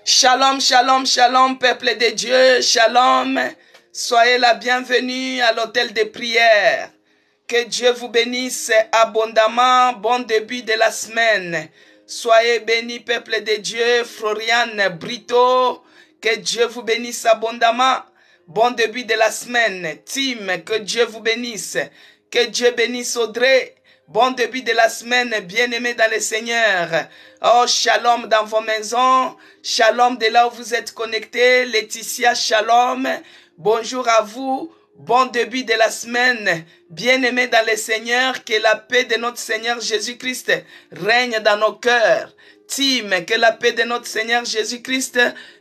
Shalom, shalom, shalom, peuple de Dieu, shalom. Soyez la bienvenue à l'hôtel de prière. Que Dieu vous bénisse abondamment. Bon début de la semaine. Soyez bénis, peuple de Dieu. Floriane Brito, que Dieu vous bénisse abondamment. Bon début de la semaine. Tim, que Dieu vous bénisse. Que Dieu bénisse Audrey. Bon début de la semaine, bien-aimés dans le Seigneur. Oh, shalom dans vos maisons. Shalom de là où vous êtes connectés. Laetitia, shalom. Bonjour à vous. Bon début de la semaine. Bien-aimés dans le Seigneur, que la paix de notre Seigneur Jésus-Christ règne dans nos cœurs. Tim, que la paix de notre Seigneur Jésus-Christ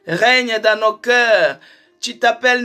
règne dans nos cœurs. Tu t'appelles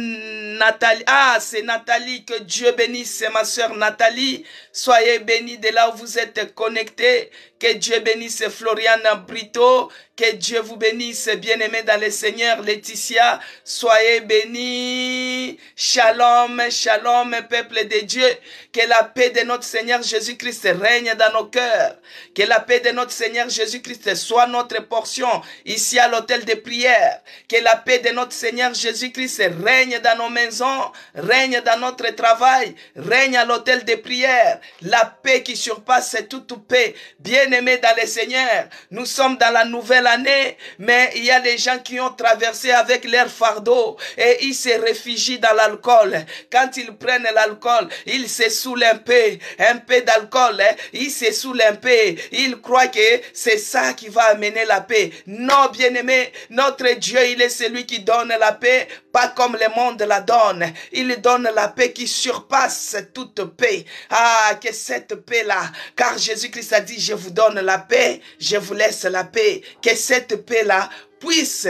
Nathalie. Ah, c'est Nathalie. Que Dieu bénisse, c'est ma sœur Nathalie. Soyez bénis de là où vous êtes connectés. Que Dieu bénisse Floriane Brito. Que Dieu vous bénisse, bien-aimés dans le Seigneur. Laetitia, soyez bénis. Shalom, shalom, peuple de Dieu. Que la paix de notre Seigneur Jésus-Christ règne dans nos cœurs. Que la paix de notre Seigneur Jésus-Christ soit notre portion ici à l'hôtel de prière. Que la paix de notre Seigneur Jésus-Christ règne dans nos maisons, règne dans notre travail, règne à l'hôtel de prière. La paix qui surpasse toute paix. Bien-aimés dans le Seigneur, nous sommes dans la nouvelle année, mais il y a des gens qui ont traversé avec leur fardeau et ils se réfugient dans l'alcool. Quand ils prennent l'alcool, ils se saoulent un peu d'alcool, ils se saoulent un peu. Ils croient que c'est ça qui va amener la paix. Non, bien-aimés, notre Dieu, il est celui qui donne la paix, pas comme le monde la donne. Il donne la paix qui surpasse toute paix. Ah, que cette paix-là, car Jésus-Christ a dit, je vous donne la paix, je vous laisse la paix. Que cette paix-là puisse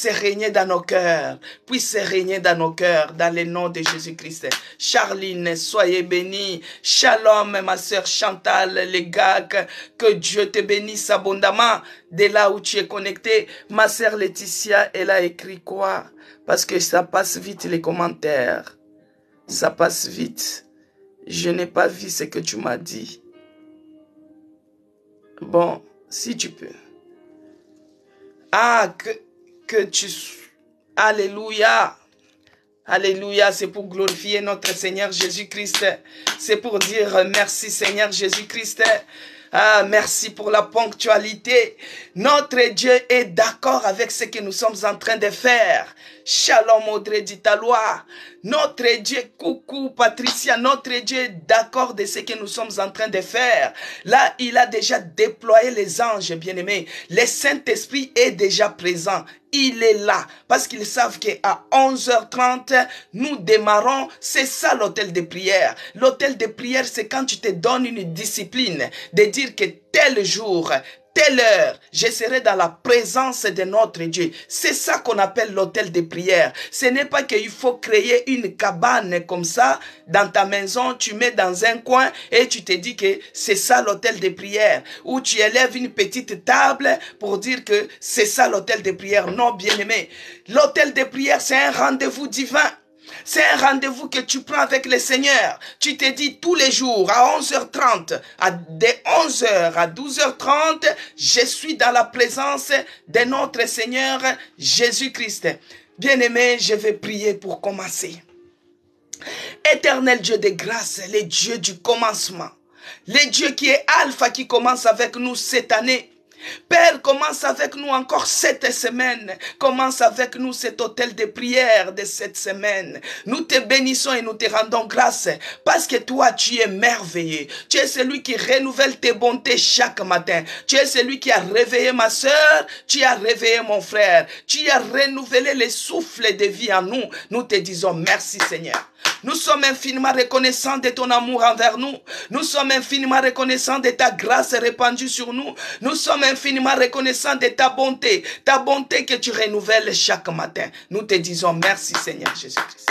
régner dans nos cœurs, dans le nom de Jésus-Christ. Charline, soyez bénie. Shalom, ma sœur Chantal, les gars, que Dieu te bénisse abondamment de là où tu es connecté. Ma sœur Laetitia, elle a écrit quoi? Parce que ça passe vite les commentaires. Ça passe vite. Je n'ai pas vu ce que tu m'as dit. Bon, si tu peux. Ah, que tu... Alléluia. Alléluia, c'est pour glorifier notre Seigneur Jésus-Christ. C'est pour dire merci Seigneur Jésus-Christ. Ah, merci pour la ponctualité. Notre Dieu est d'accord avec ce que nous sommes en train de faire. Shalom Audrey Ditalois. Notre Dieu, coucou Patricia, notre Dieu est d'accord de ce que nous sommes en train de faire. Là, il a déjà déployé les anges, bien-aimés. Le Saint-Esprit est déjà présent. Il est là, parce qu'ils savent qu'à 11h30, nous démarrons. C'est ça l'hôtel de prière. L'hôtel de prière, c'est quand tu te donnes une discipline de dire que tel jour, telle heure, je serai dans la présence de notre Dieu. C'est ça qu'on appelle l'hôtel de prière. Ce n'est pas qu'il faut créer une cabane comme ça dans ta maison, tu mets dans un coin et tu te dis que c'est ça l'hôtel de prière. Ou tu élèves une petite table pour dire que c'est ça l'hôtel de prière. Non, bien-aimé. L'hôtel de prière, c'est un rendez-vous divin. C'est un rendez-vous que tu prends avec le Seigneur. Tu te dis tous les jours à 11h30, de 11h à 12h30, je suis dans la présence de notre Seigneur Jésus-Christ. Bien-aimé, je vais prier pour commencer. Éternel Dieu de grâce, le Dieu du commencement, le Dieu qui est Alpha, qui commence avec nous cette année. Père, commence avec nous encore cette semaine. Commence avec nous cet hôtel de prière de cette semaine. Nous te bénissons et nous te rendons grâce parce que toi, tu es merveilleux. Tu es celui qui renouvelle tes bontés chaque matin. Tu es celui qui a réveillé ma sœur. Tu as réveillé mon frère. Tu as renouvelé les souffles de vie en nous. Nous te disons merci, Seigneur. Nous sommes infiniment reconnaissants de ton amour envers nous. Nous sommes infiniment reconnaissants de ta grâce répandue sur nous. Nous sommes infiniment reconnaissants de ta bonté que tu renouvelles chaque matin. Nous te disons merci Seigneur Jésus-Christ.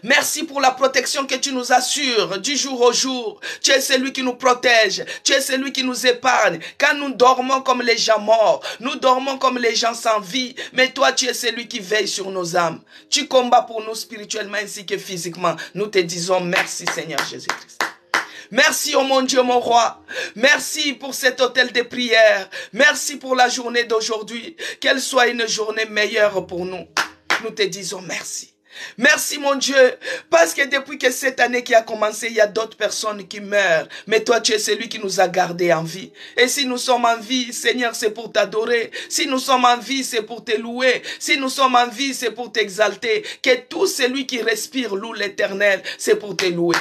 Merci pour la protection que tu nous assures du jour au jour. Tu es celui qui nous protège. Tu es celui qui nous épargne. Quand nous dormons comme les gens morts, nous dormons comme les gens sans vie. Mais toi, tu es celui qui veille sur nos âmes. Tu combats pour nous spirituellement ainsi que physiquement. Nous te disons merci Seigneur Jésus-Christ. Merci, oh mon Dieu, mon roi. Merci pour cet hôtel de prière. Merci pour la journée d'aujourd'hui. Qu'elle soit une journée meilleure pour nous. Nous te disons merci. Merci mon Dieu, parce que depuis que cette année qui a commencé, il y a d'autres personnes qui meurent. Mais toi, tu es celui qui nous a gardés en vie. Et si nous sommes en vie, Seigneur, c'est pour t'adorer. Si nous sommes en vie, c'est pour te louer. Si nous sommes en vie, c'est pour t'exalter. Que tout celui qui respire loue l'Éternel, c'est pour te louer.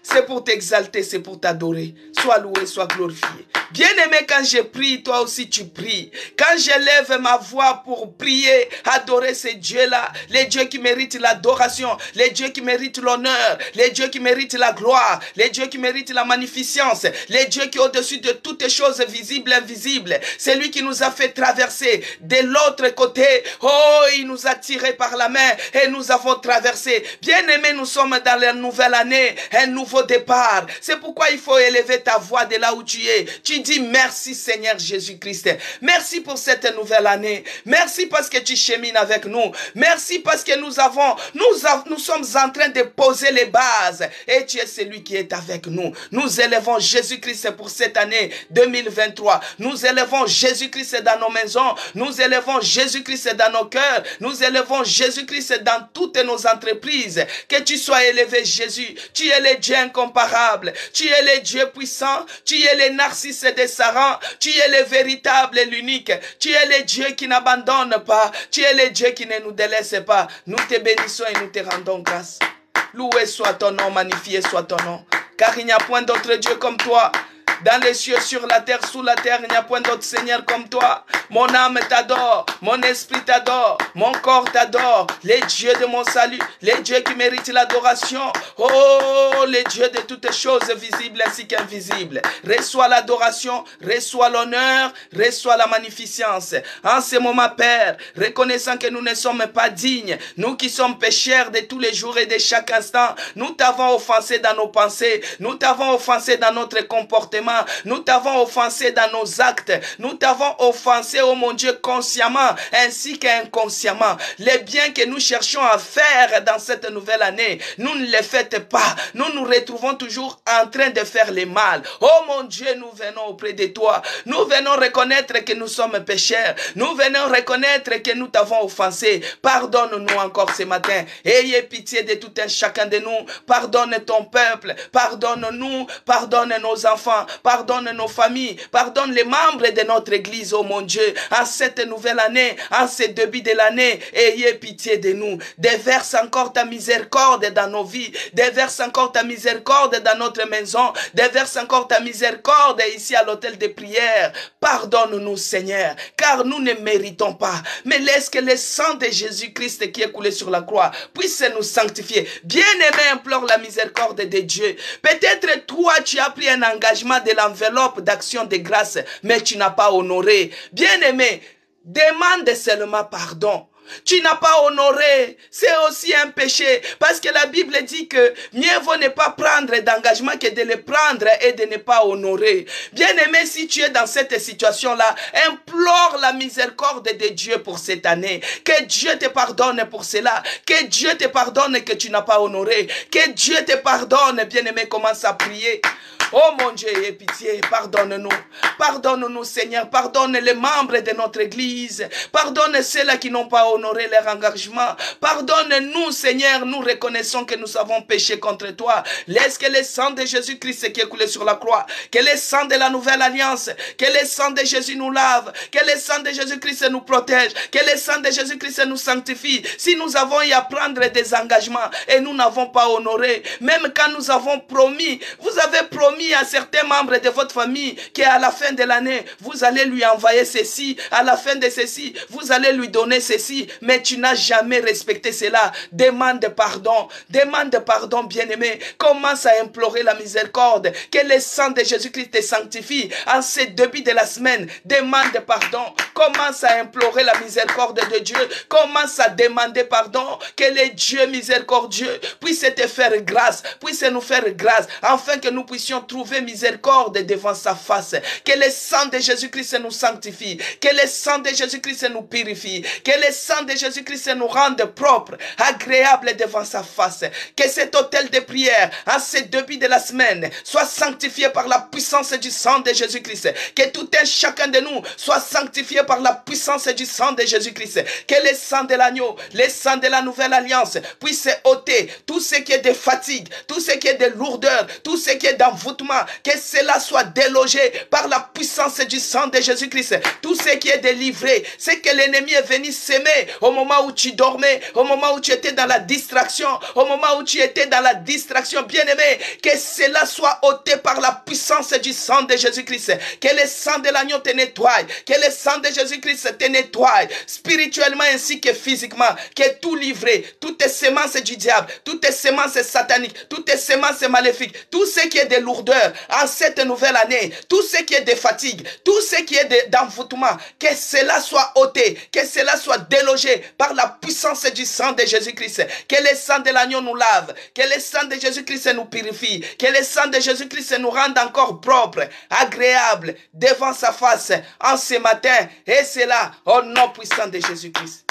C'est pour t'exalter, c'est pour t'adorer. Sois loué, sois glorifié. Bien-aimé, quand je prie, toi aussi tu pries. Quand j'élève ma voix pour prier, adorer ces dieux-là, les dieux qui méritent l'adoration, les dieux qui méritent l'honneur, les dieux qui méritent la gloire, les dieux qui méritent la magnificence, les dieux qui au-dessus de toutes les choses visibles et invisibles, c'est lui qui nous a fait traverser de l'autre côté. Oh, il nous a tirés par la main et nous avons traversé. Bien-aimé, nous sommes dans la nouvelle année, un nouveau départ. C'est pourquoi il faut élever ta voix de là où tu es. Tu dis merci Seigneur Jésus-Christ. Merci pour cette nouvelle année. Merci parce que tu chemines avec nous. Merci parce que nous sommes en train de poser les bases. Et tu es celui qui est avec nous. Nous élevons Jésus-Christ pour cette année 2023. Nous élevons Jésus-Christ dans nos maisons. Nous élevons Jésus-Christ dans nos cœurs. Nous élevons Jésus-Christ dans toutes nos entreprises. Que tu sois élevé Jésus. Tu es le Dieu incomparable. Tu es le Dieu puissant. Tu es le Narcisse des Sarans. Tu es le véritable et l'unique. Tu es le Dieu qui n'abandonne pas. Tu es le Dieu qui ne nous délaisse pas. Nous te bénissons et nous te rendons grâce. Loué soit ton nom, magnifié soit ton nom. Car il n'y a point d'autre Dieu comme toi. Dans les cieux, sur la terre, sous la terre, il n'y a point d'autre Seigneur comme toi. Mon âme t'adore, mon esprit t'adore, mon corps t'adore. Les dieux de mon salut, les dieux qui méritent l'adoration. Oh, les dieux de toutes choses visibles ainsi qu'invisibles. Reçois l'adoration, reçois l'honneur, reçois la magnificence. En ce moment, Père, reconnaissant que nous ne sommes pas dignes, nous qui sommes pécheurs de tous les jours et de chaque instant, nous t'avons offensé dans nos pensées, nous t'avons offensé dans notre comportement. Nous t'avons offensé dans nos actes. Nous t'avons offensé, oh mon Dieu, consciemment ainsi qu'inconsciemment. Les biens que nous cherchons à faire dans cette nouvelle année, nous ne les faites pas. Nous nous retrouvons toujours en train de faire le mal. Oh mon Dieu, nous venons auprès de toi. Nous venons reconnaître que nous sommes pécheurs. Nous venons reconnaître que nous t'avons offensé. Pardonne-nous encore ce matin. Ayez pitié de tout un chacun de nous. Pardonne ton peuple. Pardonne-nous. Pardonne nos enfants. Pardonne nos familles, pardonne les membres de notre église, oh mon Dieu, en cette nouvelle année, en ce début de l'année, ayez pitié de nous, déverse encore ta miséricorde dans nos vies, déverse encore ta miséricorde dans notre maison, déverse encore ta miséricorde ici à l'hôtel de prière. Pardonne-nous Seigneur, car nous ne méritons pas, mais laisse que le sang de Jésus-Christ qui est coulé sur la croix puisse nous sanctifier. Bien-aimé, implore la miséricorde de Dieu. Peut-être toi tu as pris un engagement de l'enveloppe d'action de grâce, mais tu n'as pas honoré. Bien-aimé, demande seulement pardon. Tu n'as pas honoré, c'est aussi un péché, parce que la Bible dit que mieux vaut ne pas prendre d'engagement que de le prendre et de ne pas honorer. Bien-aimé, si tu es dans cette situation-là, implore la miséricorde de Dieu pour cette année. Que Dieu te pardonne pour cela, que Dieu te pardonne que tu n'as pas honoré, que Dieu te pardonne. Bien-aimé, commence à prier. Oh mon Dieu, aie pitié, pardonne-nous. Pardonne-nous Seigneur, pardonne les membres de notre église. Pardonne ceux-là qui n'ont pas honoré leur engagement. Pardonne-nous Seigneur, nous reconnaissons que nous avons péché contre toi. Laisse que le sang de Jésus-Christ qui est coulé sur la croix, que le sang de la nouvelle alliance, que le sang de Jésus nous lave, que le sang de Jésus-Christ nous protège, que le sang de Jésus-Christ nous sanctifie. Si nous avons eu à prendre des engagements et nous n'avons pas honoré, même quand nous avons promis, vous avez promis à certains membres de votre famille qu'à la fin de l'année, vous allez lui envoyer ceci, à la fin de ceci, vous allez lui donner ceci, mais tu n'as jamais respecté cela. Demande pardon, bien-aimé. Commence à implorer la miséricorde, que le sang de Jésus-Christ te sanctifie en ce début de la semaine. Demande pardon, Commence à implorer la miséricorde de Dieu. Commence à demander pardon. Que les dieux miséricordieux puissent te faire grâce, puissent nous faire grâce, afin que nous puissions trouver miséricorde devant sa face. Que le sang de Jésus-Christ nous sanctifie. Que le sang de Jésus-Christ nous purifie. Que le sang de Jésus-Christ nous rende propres, agréables devant sa face. Que cet autel de prière, en ces début de la semaine, soit sanctifié par la puissance du sang de Jésus-Christ. Que tout un chacun de nous soit sanctifié par la puissance du sang de Jésus-Christ. Que le sang de l'agneau, le sang de la nouvelle alliance puisse ôter tout ce qui est de fatigue, tout ce qui est de lourdeur, tout ce qui est d'envoûtement. Que cela soit délogé par la puissance du sang de Jésus-Christ. Tout ce qui est délivré, c'est que l'ennemi est venu s'aimer au moment où tu dormais, au moment où tu étais dans la distraction, au moment où tu étais dans la distraction, bien-aimé. Que cela soit ôté par la puissance du sang de Jésus-Christ. Que le sang de l'agneau te nettoie. Que le sang de Jésus-Christ te nettoie, spirituellement ainsi que physiquement. Que tout livré, toutes tes semences du diable, toutes tes semences sataniques, toutes tes semences maléfiques, tout ce qui est de lourdeur en cette nouvelle année, tout ce qui est de fatigue, tout ce qui est d'envoûtement, que cela soit ôté, que cela soit délogé par la puissance du sang de Jésus-Christ. Que le sang de l'agneau nous lave, que le sang de Jésus-Christ nous purifie, que le sang de Jésus-Christ nous rende encore propres, agréables devant sa face en ce matin. Et c'est là, au nom puissant de Jésus-Christ.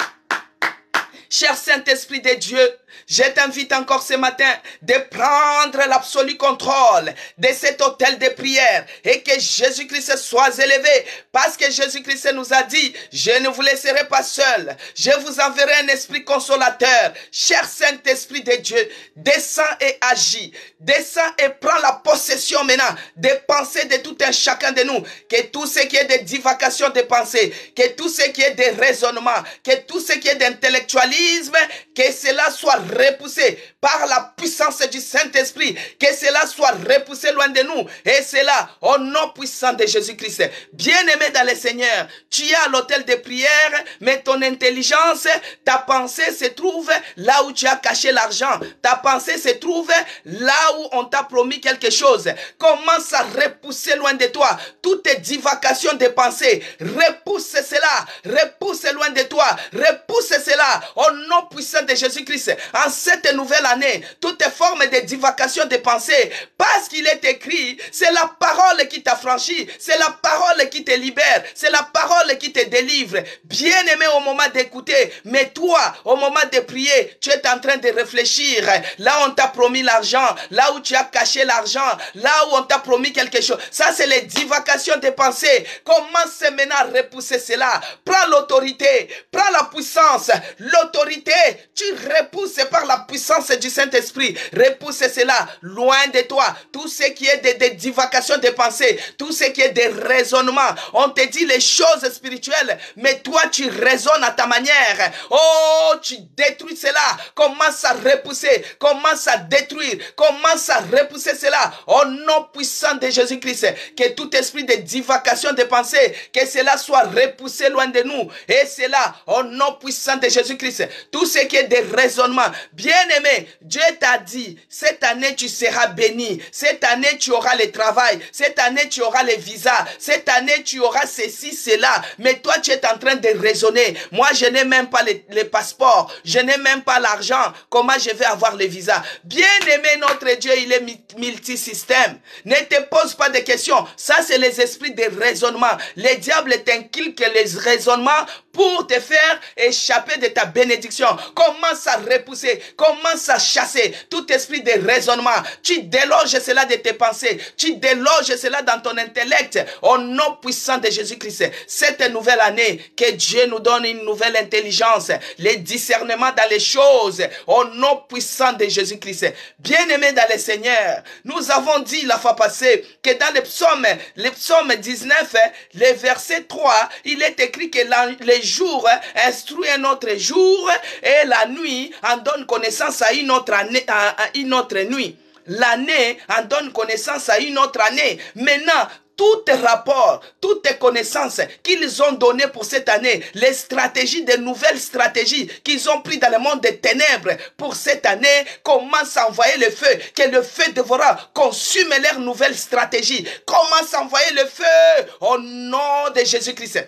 Cher Saint-Esprit de Dieu, je t'invite encore ce matin de prendre l'absolu contrôle de cet autel de prière et que Jésus-Christ soit élevé, parce que Jésus-Christ nous a dit, je ne vous laisserai pas seul, je vous enverrai un esprit consolateur. Cher Saint-Esprit de Dieu, descends et agis, descends et prends la possession maintenant des pensées de tout un chacun de nous, que tout ce qui est de divagation de pensée, que tout ce qui est de raisonnement, que tout ce qui est d'intellectualisme, que cela soit repoussé par la puissance du Saint-Esprit, que cela soit repoussé loin de nous, et cela au nom puissant de Jésus-Christ. Bien-aimé dans le Seigneur, tu es à l'autel de prière, mais ton intelligence, ta pensée se trouve là où tu as caché l'argent, ta pensée se trouve là où on t'a promis quelque chose. Commence à repousser loin de toi toutes tes divagations de pensée, repousse cela, repousse loin de toi, repousse cela au nom puissant de Jésus-Christ. En cette nouvelle année, toutes formes de divagation de pensée, parce qu'il est écrit, c'est la parole qui t'affranchit, c'est la parole qui te libère, c'est la parole qui te délivre. Bien-aimé au moment d'écouter, mais toi, au moment de prier, tu es en train de réfléchir. Là où on t'a promis l'argent, là où tu as caché l'argent, là où on t'a promis quelque chose. Ça, c'est les divagations de pensée. Commence maintenant à repousser cela. Prends l'autorité, prends la puissance. L'autorité, tu repousses par la puissance du Saint-Esprit. Repousse cela loin de toi. Tout ce qui est de divagations de pensée, tout ce qui est de raisonnement. On te dit les choses spirituelles, mais toi tu raisonnes à ta manière. Oh, tu détruis cela. Commence à repousser, commence à détruire, commence à repousser cela au nom puissant de Jésus-Christ. Que tout esprit de divagation de pensée, que cela soit repoussé loin de nous. Et cela au nom puissant de Jésus-Christ. Tout ce qui est de raisonnement. Bien-aimé, Dieu t'a dit, cette année tu seras béni, cette année tu auras le travail, cette année tu auras les visas, cette année tu auras ceci, cela, mais toi tu es en train de raisonner. Moi je n'ai même pas les passeports, je n'ai même pas l'argent, comment je vais avoir les visas? Bien-aimé, notre Dieu, il est multisystème. Ne te pose pas de questions, ça c'est les esprits de raisonnement. Les diables t'inculquent les raisonnements pour te faire échapper de ta bénédiction. Commence à repousser, commence à chasser tout esprit de raisonnement. Tu déloges cela de tes pensées, tu déloges cela dans ton intellect au nom puissant de Jésus-Christ. Cette nouvelle année, que Dieu nous donne une nouvelle intelligence, les discernements dans les choses au nom puissant de Jésus-Christ. Bien-aimés dans le Seigneur, nous avons dit la fois passée que dans le psaume 19, le verset 3, il est écrit que les jours instruit un autre jour et la nuit en donne connaissance à une autre année, à une autre nuit. L'année en donne connaissance à une autre année. Maintenant, tous tes rapports, toutes tes connaissances qu'ils ont données pour cette année, les stratégies, des nouvelles stratégies qu'ils ont prises dans le monde des ténèbres pour cette année, commence à envoyer le feu, que le feu dévorant consume leurs nouvelles stratégies. Commence à envoyer le feu au nom de Jésus-Christ.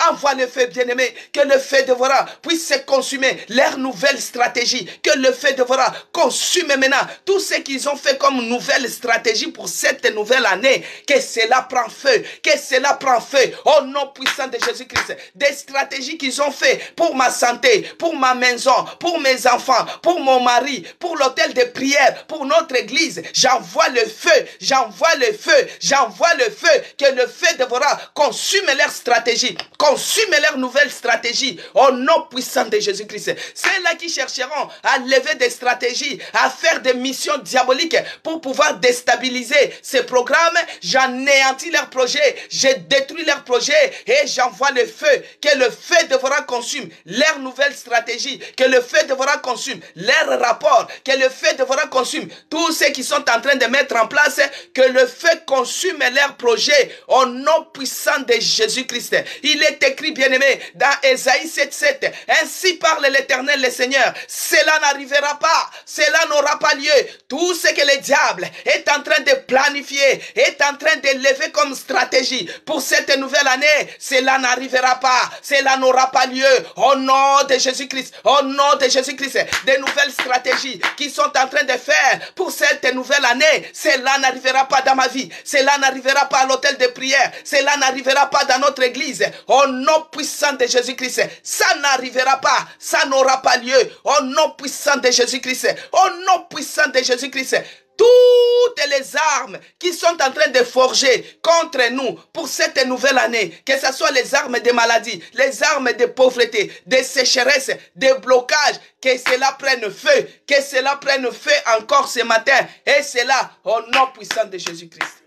Envoie le feu, bien-aimé, que le feu dévorant puisse se consumer leur nouvelle stratégie, que le feu dévorant consume maintenant tout ce qu'ils ont fait comme nouvelle stratégie pour cette nouvelle année, que cela prend feu, que cela prend feu, au nom puissant de Jésus-Christ. Des stratégies qu'ils ont fait pour ma santé, pour ma maison, pour mes enfants, pour mon mari, pour l'hôtel de prière, pour notre église, j'envoie le feu, j'envoie le feu, j'envoie le feu, que le feu dévorant consume leur stratégie, consume leur nouvelle stratégie, au nom puissant de Jésus-Christ. Ceux-là qui chercheront à lever des stratégies, à faire des missions diaboliques pour pouvoir déstabiliser ces programmes, j'anéantis leurs projets, je détruis leurs projets et j'envoie le feu, que le feu dévorant consume leur nouvelle stratégie, que le feu dévorant consume leur rapport, que le feu dévorant consume tous ceux qui sont en train de mettre en place, que le feu consume leurs projets au nom puissant de Jésus-Christ. Il est écrit, bien-aimé, dans Ésaïe 7:7, ainsi parle l'Éternel, le Seigneur, cela n'arrivera pas, cela n'aura pas lieu. Tout ce que le diable est en train de planifier, est en train de lever comme stratégie pour cette nouvelle année, cela n'arrivera pas, cela n'aura pas lieu. Au nom de Jésus-Christ, au nom de Jésus-Christ, des nouvelles stratégies qui sont en train de faire pour cette nouvelle année, cela n'arrivera pas dans ma vie, cela n'arrivera pas à l'hôtel de prière, cela n'arrivera pas dans notre église. Au nom puissant de Jésus-Christ, ça n'arrivera pas, ça n'aura pas lieu. Au nom puissant de Jésus-Christ, au nom puissant de Jésus-Christ, toutes les armes qui sont en train de forger contre nous pour cette nouvelle année, que ce soit les armes de maladie, les armes de pauvreté, de sécheresse, de blocage, que cela prenne feu, que cela prenne feu encore ce matin, et cela au nom puissant de Jésus-Christ.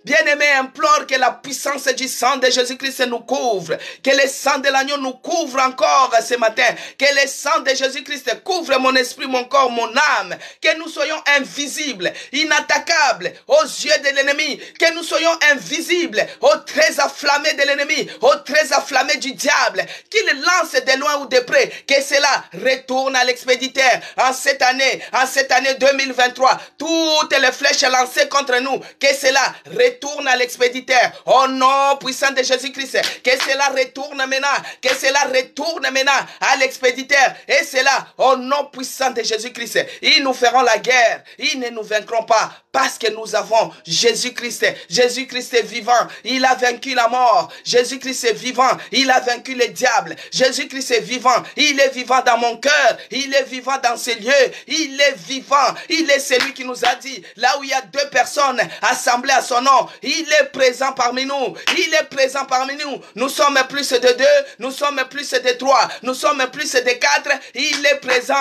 Bien-aimé, implore que la puissance du sang de Jésus-Christ nous couvre, que le sang de l'agneau nous couvre encore ce matin, que le sang de Jésus-Christ couvre mon esprit, mon corps, mon âme, que nous soyons invisibles, inattaquables aux yeux de l'ennemi, que nous soyons invisibles aux traits afflammés de l'ennemi, aux traits afflammés du diable, qu'il lance de loin ou de près, que cela retourne à l'expéditeur en cette année 2023, toutes les flèches lancées contre nous, que cela retourne à l'expéditeur au nom puissant de Jésus-Christ, que cela retourne maintenant, que cela retourne maintenant à l'expéditeur, et cela au nom puissant de Jésus-Christ. Ils nous feront la guerre, ils ne nous vaincront pas, parce que nous avons Jésus-Christ. Jésus-Christ est vivant, il a vaincu la mort. Jésus-Christ est vivant, il a vaincu le diable. Jésus-Christ est vivant, il est vivant dans mon cœur, il est vivant dans ces lieux, il est vivant, il est celui qui nous a dit, là où il y a deux personnes assemblées à son nom, il est présent parmi nous, il est présent parmi nous. Nous sommes plus de deux, nous sommes plus de trois, nous sommes plus de quatre, il est présent.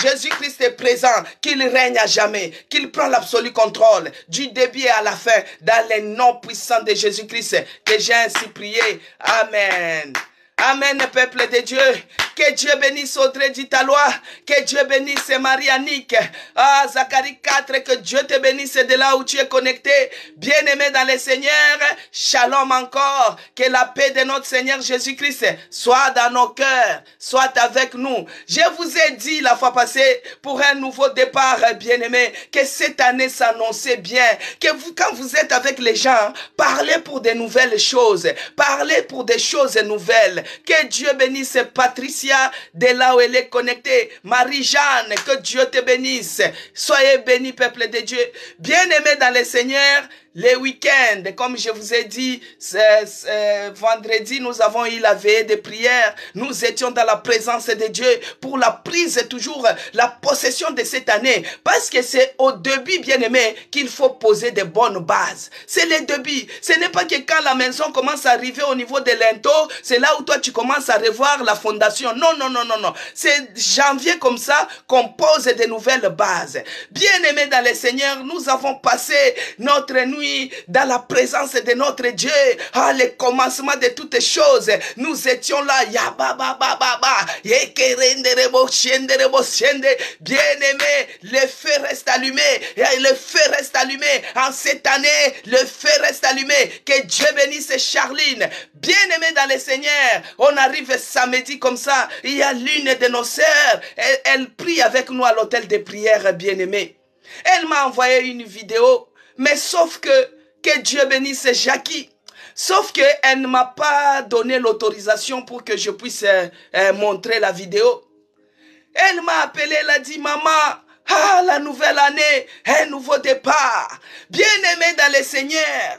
Jésus-Christ est présent, qu'il règne à jamais, qu'il prend l'absolu contrôle du début à la fin, dans les noms puissants de Jésus-Christ, que j'ai ainsi prié. Amen. Amen, peuple de Dieu. Que Dieu bénisse Audrey Ditalois. Que Dieu bénisse Marie-Annick. Ah, Zacharie 4, que Dieu te bénisse de là où tu es connecté. Bien-aimé dans le Seigneur, shalom encore. Que la paix de notre Seigneur Jésus-Christ soit dans nos cœurs, soit avec nous. Je vous ai dit la fois passée, pour un nouveau départ, bien-aimé, que cette année s'annonçait bien. Que vous, quand vous êtes avec les gens, parlez pour de nouvelles choses. Parlez pour des choses nouvelles. Que Dieu bénisse Patricia de là où elle est connectée. Marie-Jeanne, que Dieu te bénisse. Soyez bénis, peuple de Dieu. Bien-aimés dans le Seigneur, les week-ends, comme je vous ai dit, vendredi, nous avons eu la veillée de prière. Nous étions dans la présence de Dieu pour la prise, toujours la possession de cette année. Parce que c'est au début, bien-aimé, qu'il faut poser de bonnes bases. C'est le début. Ce n'est pas que quand la maison commence à arriver au niveau de l'inteau, c'est là où toi tu commences à revoir la fondation. Non, non, non, non, non. C'est janvier comme ça qu'on pose de nouvelles bases. Bien-aimés dans le Seigneur, nous avons passé notre nuit dans la présence de notre Dieu. Ah, le commencement de toutes choses. Nous étions là. Bien-aimé, le feu reste allumé. Le feu reste allumé. En cette année, le feu reste allumé. Que Dieu bénisse Charline. Bien-aimé dans le Seigneur, on arrive samedi comme ça. Il y a l'une de nos sœurs. Elle prie avec nous à l'hôtel de prière, bien-aimé. Elle m'a envoyé une vidéo. Mais sauf que Dieu bénisse Jackie. Sauf qu'elle ne m'a pas donné l'autorisation pour que je puisse montrer la vidéo. Elle m'a appelé, elle a dit, maman, ah, la nouvelle année, un nouveau départ. Bien-aimée dans le Seigneur.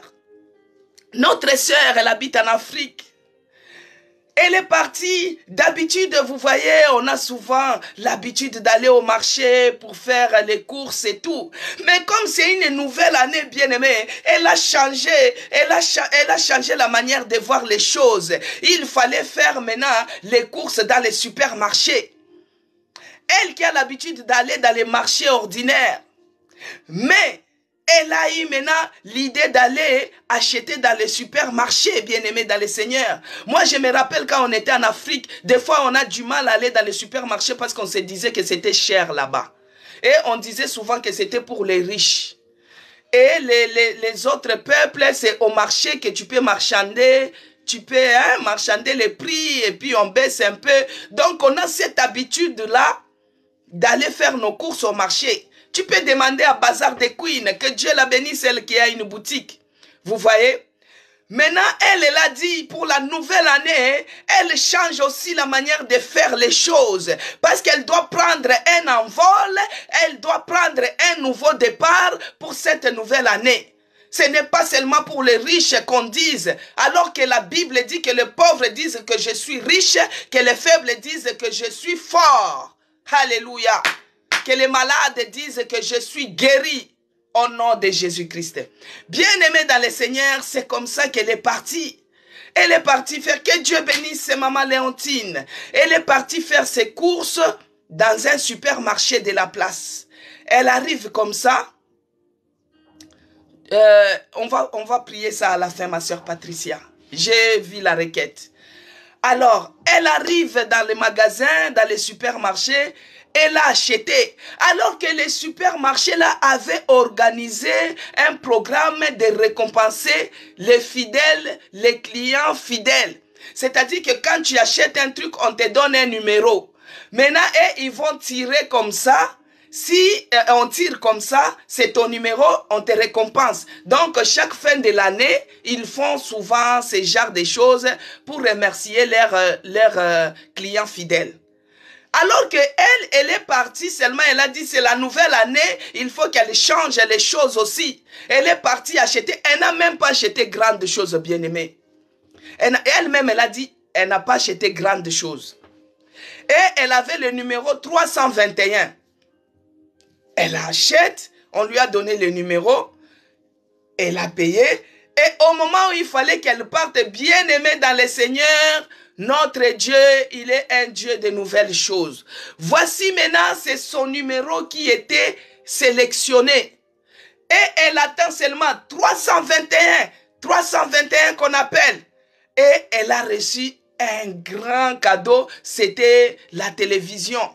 Notre sœur, elle habite en Afrique. Elle est partie. D'habitude, vous voyez, on a souvent l'habitude d'aller au marché pour faire les courses et tout. Mais comme c'est une nouvelle année, bien-aimée, elle a changé la manière de voir les choses. Il fallait faire maintenant les courses dans les supermarchés. Elle qui a l'habitude d'aller dans les marchés ordinaires. Mais elle a eu maintenant l'idée d'aller acheter dans les supermarchés, bien-aimés dans les seigneurs. Moi, je me rappelle quand on était en Afrique, des fois on a du mal à aller dans les supermarchés parce qu'on se disait que c'était cher là-bas. Et on disait souvent que c'était pour les riches. Et les autres peuples, c'est au marché que tu peux marchander. Tu peux marchander les prix et puis on baisse un peu. Donc on a cette habitude-là d'aller faire nos courses au marché. Tu peux demander à Bazar des Queens, que Dieu la bénisse, elle qui a une boutique. Vous voyez? Maintenant, elle a dit, pour la nouvelle année, elle change aussi la manière de faire les choses. Parce qu'elle doit prendre un envol, elle doit prendre un nouveau départ pour cette nouvelle année. Ce n'est pas seulement pour les riches qu'on dise, alors que la Bible dit que les pauvres disent que je suis riche, que les faibles disent que je suis fort. Alléluia. Que les malades disent que je suis guéri au nom de Jésus-Christ. Bien-aimée dans le Seigneur, c'est comme ça qu'elle est partie. Elle est partie faire, que Dieu bénisse maman Léontine. Elle est partie faire ses courses dans un supermarché de la place. Elle arrive comme ça. On va prier ça à la fin, ma soeur Patricia. J'ai vu la requête. Alors, elle arrive dans les magasins, dans les supermarchés. Elle a acheté, alors que les supermarchés là avaient organisé un programme de récompenser les fidèles, les clients fidèles. C'est-à-dire que quand tu achètes un truc, on te donne un numéro. Maintenant, ils vont tirer comme ça. Si on tire comme ça, c'est ton numéro, on te récompense. Donc, chaque fin de l'année, ils font souvent ce genre de choses pour remercier leurs clients fidèles. Alors que elle est partie seulement, elle a dit c'est la nouvelle année, il faut qu'elle change les choses aussi. Elle est partie acheter, elle n'a même pas acheté grande chose, bien-aimée. Elle-même, elle a dit, elle n'a pas acheté grande chose. Et elle avait le numéro 321. Elle achète, on lui a donné le numéro, elle a payé. Et au moment où il fallait qu'elle parte, bien-aimée dans le Seigneur, notre Dieu, il est un Dieu de nouvelles choses. Voici maintenant, c'est son numéro qui était sélectionné. Et elle attend seulement 321 qu'on appelle. Et elle a reçu un grand cadeau, c'était la télévision.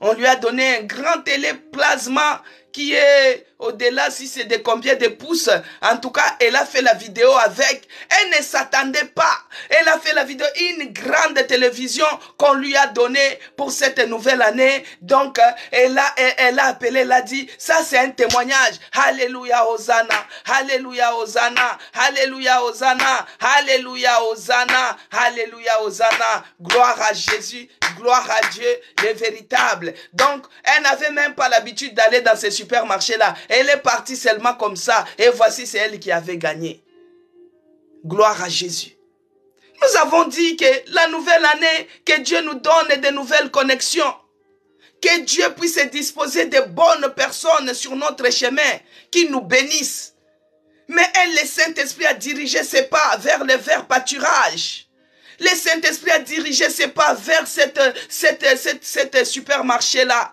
On lui a donné un grand téléplasma qui est au-delà, si c'est de combien de pouces. En tout cas, elle a fait la vidéo avec. Elle ne s'attendait pas. Elle a fait la vidéo, une grande télévision qu'on lui a donnée pour cette nouvelle année. Donc, elle a appelé, elle a dit, ça c'est un témoignage. Alléluia, Hosanna. Alléluia, Hosanna. Alléluia, Hosanna. Alléluia, Hosanna. Alléluia, Hosanna. Gloire à Jésus. Gloire à Dieu, le véritable. Donc, elle n'avait même pas l'habitude d'aller dans ces supermarchés-là. Elle est partie seulement comme ça. Et voici, c'est elle qui avait gagné. Gloire à Jésus. Nous avons dit que la nouvelle année, que Dieu nous donne de nouvelles connexions. Que Dieu puisse disposer de bonnes personnes sur notre chemin qui nous bénissent. Mais elle, le Saint-Esprit a dirigé ses pas vers le vert pâturage. Le Saint-Esprit a dirigé ses pas vers cette supermarché-là.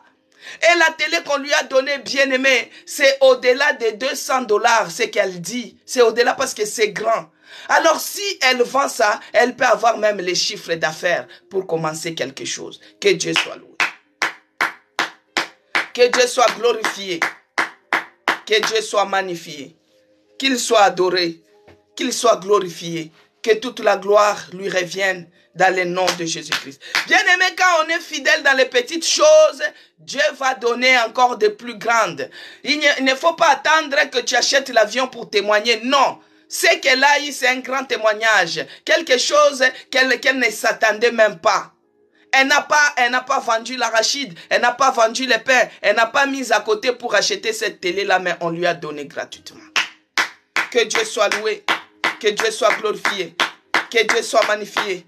Et la télé qu'on lui a donnée, bien-aimée, c'est au-delà de $200, ce qu'elle dit. C'est au-delà parce que c'est grand. Alors, si elle vend ça, elle peut avoir même les chiffres d'affaires pour commencer quelque chose. Que Dieu soit loué. Que Dieu soit glorifié. Que Dieu soit magnifié. Qu'il soit adoré. Qu'il soit glorifié. Que toute la gloire lui revienne dans le nom de Jésus-Christ. Bien-aimé, quand on est fidèle dans les petites choses, Dieu va donner encore de plus grandes. Il ne faut pas attendre que tu achètes l'avion pour témoigner. Non. Ce qu'elle a eu, c'est un grand témoignage. Quelque chose qu'elle ne s'attendait même pas. Elle n'a pas vendu l'arachide, elle n'a pas vendu le pain, elle n'a pas mis à côté pour acheter cette télé-là, mais on lui a donné gratuitement. Que Dieu soit loué, que Dieu soit glorifié, que Dieu soit magnifié.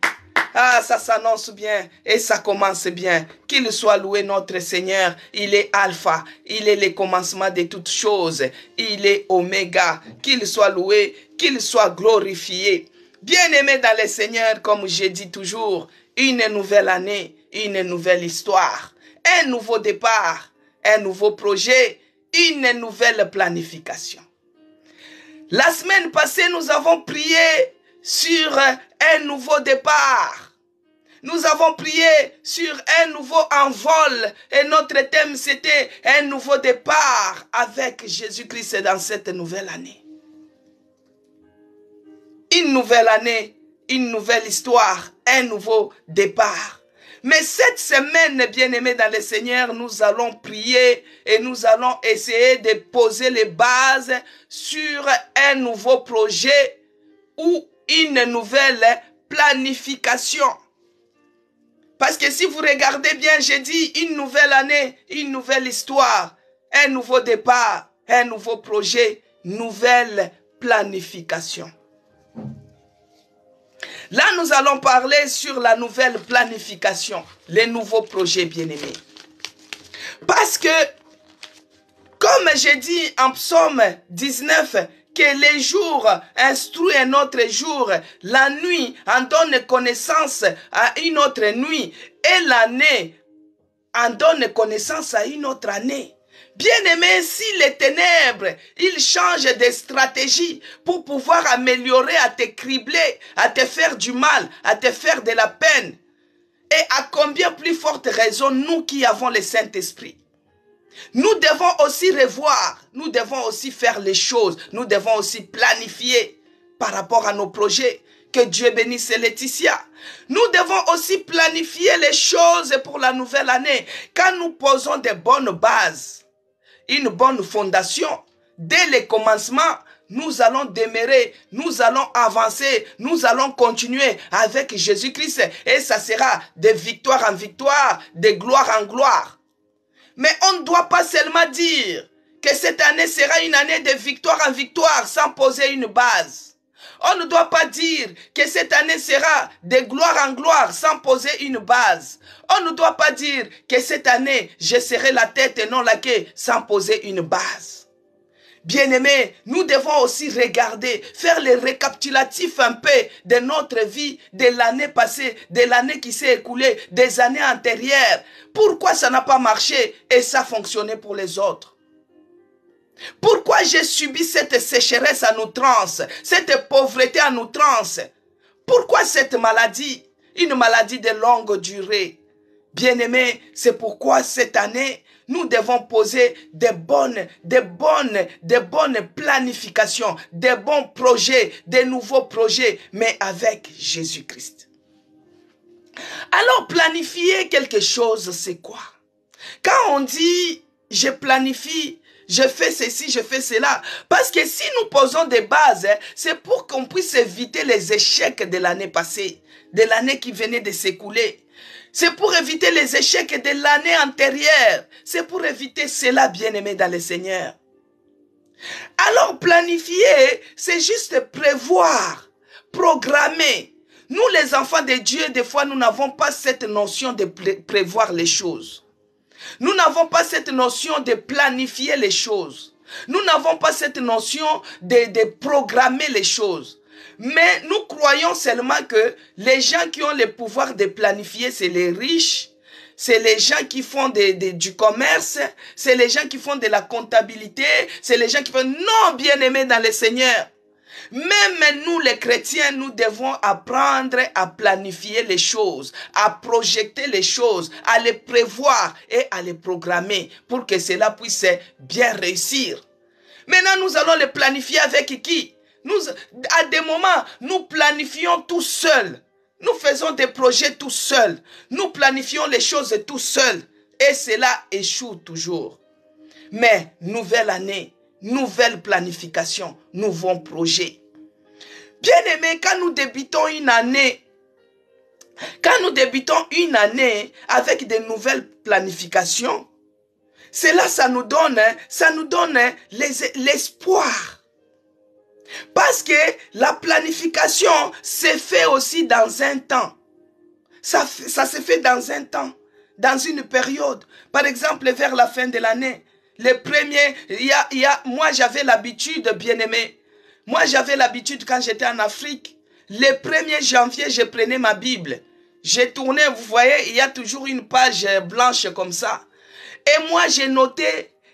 Ah, ça s'annonce bien et ça commence bien. Qu'il soit loué notre Seigneur. Il est alpha, il est le commencement de toutes choses. Il est oméga. Qu'il soit loué, qu'il soit glorifié. Bien-aimé dans le Seigneur, comme j'ai dit toujours, une nouvelle année, une nouvelle histoire, un nouveau départ, un nouveau projet, une nouvelle planification. La semaine passée, nous avons prié sur un nouveau départ. Nous avons prié sur un nouveau envol et notre thème c'était un nouveau départ avec Jésus-Christ dans cette nouvelle année. Une nouvelle année, une nouvelle histoire, un nouveau départ. Mais cette semaine, bien-aimés dans le Seigneur, nous allons prier et nous allons essayer de poser les bases sur un nouveau projet ou une nouvelle planification. Parce que si vous regardez bien, j'ai dit une nouvelle année, une nouvelle histoire, un nouveau départ, un nouveau projet, nouvelle planification. Là, nous allons parler sur la nouvelle planification, les nouveaux projets bien-aimés. Parce que, comme j'ai dit en psaume 19, que les jours instruisent un autre jour, la nuit en donne connaissance à une autre nuit, et l'année en donne connaissance à une autre année. Bien-aimé, si les ténèbres, ils changent de stratégie pour pouvoir améliorer, à te cribler, à te faire du mal, à te faire de la peine, et à combien plus forte raison nous qui avons le Saint-Esprit. Nous devons aussi revoir, nous devons aussi faire les choses, nous devons aussi planifier par rapport à nos projets. Que Dieu bénisse Laetitia. Nous devons aussi planifier les choses pour la nouvelle année. Quand nous posons de bonnes bases, une bonne fondation, dès le commencement, nous allons demeurer, nous allons avancer, nous allons continuer avec Jésus-Christ. Et ça sera de victoire en victoire, de gloire en gloire. Mais on ne doit pas seulement dire que cette année sera une année de victoire en victoire sans poser une base. On ne doit pas dire que cette année sera de gloire en gloire sans poser une base. On ne doit pas dire que cette année je serai la tête et non la queue sans poser une base. Bien-aimés, nous devons aussi regarder, faire le récapitulatif un peu de notre vie, de l'année passée, de l'année qui s'est écoulée, des années antérieures. Pourquoi ça n'a pas marché et ça fonctionnait pour les autres? Pourquoi j'ai subi cette sécheresse à outrance, cette pauvreté à outrance? Pourquoi cette maladie, une maladie de longue durée? Bien-aimés, c'est pourquoi cette année, nous devons poser des bonnes planifications, des bons projets, des nouveaux projets, mais avec Jésus-Christ. Alors, planifier quelque chose, c'est quoi? Quand on dit, je planifie, je fais ceci, je fais cela. Parce que si nous posons des bases, c'est pour qu'on puisse éviter les échecs de l'année passée, de l'année qui venait de s'écouler. C'est pour éviter les échecs de l'année antérieure. C'est pour éviter cela, bien-aimé dans le Seigneur. Alors, planifier, c'est juste prévoir, programmer. Nous, les enfants de Dieu, des fois, nous n'avons pas cette notion de prévoir les choses. Nous n'avons pas cette notion de planifier les choses. Nous n'avons pas cette notion de programmer les choses. Mais nous croyons seulement que les gens qui ont le pouvoir de planifier, c'est les riches, c'est les gens qui font du commerce, c'est les gens qui font de la comptabilité, c'est les gens qui font... Non, bien-aimés dans le Seigneur. Même nous les chrétiens, nous devons apprendre à planifier les choses, à projeter les choses, à les prévoir et à les programmer pour que cela puisse bien réussir. Maintenant, nous allons les planifier avec qui? À des moments, nous planifions tout seuls. Nous faisons des projets tout seuls. Nous planifions les choses tout seuls. Et cela échoue toujours. Mais nouvelle année, nouvelle planification, nouveau projet. Bien-aimés, quand nous débutons une année, avec de nouvelles planifications, cela, ça nous donne l'espoir. Parce que la planification se fait aussi dans un temps. Ça se fait dans un temps, dans une période. Par exemple, vers la fin de l'année, les premiers, moi j'avais l'habitude, bien-aimé, moi j'avais l'habitude quand j'étais en Afrique, le 1er janvier, je prenais ma Bible. J'ai tourné, vous voyez, il y a toujours une page blanche comme ça. Et moi, j'ai noté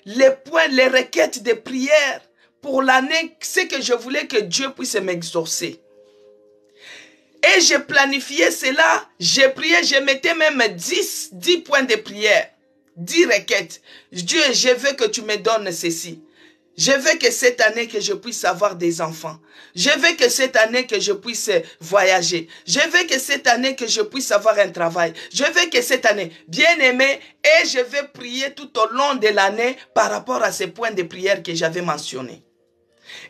les points, les requêtes de prière pour l'année, ce que je voulais que Dieu puisse m'exaucer. Et j'ai planifié cela, j'ai prié, je mettais même 10 points de prière, 10 requêtes. Dieu, je veux que tu me donnes ceci. Je veux que cette année que je puisse avoir des enfants. Je veux que cette année que je puisse voyager. Je veux que cette année que je puisse avoir un travail. Je veux que cette année, bien aimé, et je vais prier tout au long de l'année par rapport à ces points de prière que j'avais mentionnés.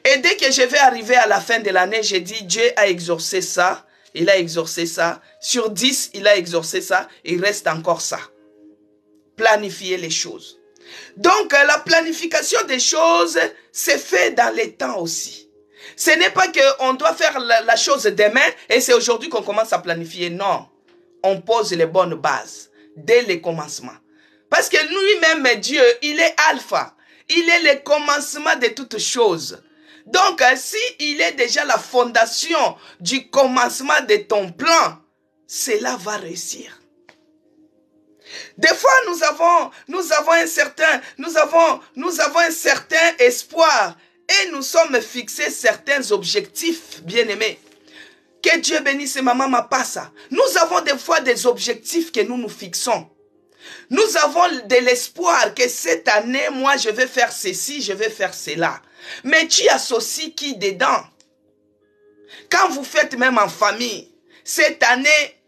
Et dès que je vais arriver à la fin de l'année, j'ai dit, Dieu a exaucé ça, il a exaucé ça. Sur 10, il a exaucé ça, il reste encore ça. Planifier les choses. Donc, la planification des choses se fait dans les temps aussi. Ce n'est pas qu'on doit faire la chose demain et c'est aujourd'hui qu'on commence à planifier. Non, on pose les bonnes bases dès le commencement. Parce que lui-même, Dieu, il est alpha. Il est le commencement de toutes choses. Donc, si il est déjà la fondation du commencement de ton plan, cela va réussir. Des fois, nous avons un certain espoir et nous sommes fixés certains objectifs, bien-aimés. Que Dieu bénisse Maman Mapassa. Nous avons des fois des objectifs que nous nous fixons. Nous avons de l'espoir que cette année, moi, je vais faire ceci, je vais faire cela. Mais tu associes qui dedans? Quand vous faites même en famille, cette année,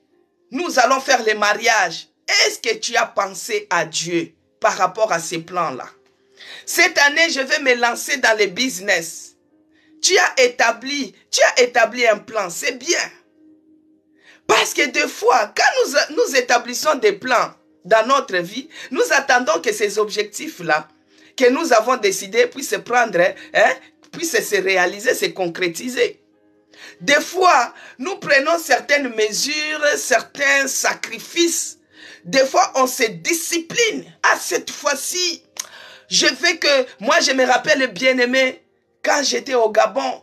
nous allons faire les mariages. Est-ce que tu as pensé à Dieu par rapport à ces plans-là? Cette année, je vais me lancer dans le business. Tu as établi un plan, c'est bien. Parce que des fois, quand nous établissons des plans dans notre vie, nous attendons que ces objectifs-là, que nous avons décidés, puissent puissent se réaliser, se concrétiser. Des fois, nous prenons certaines mesures, certains sacrifices. Des fois, on se discipline. Ah, cette fois-ci, moi, je me rappelle bien aimé, quand j'étais au Gabon,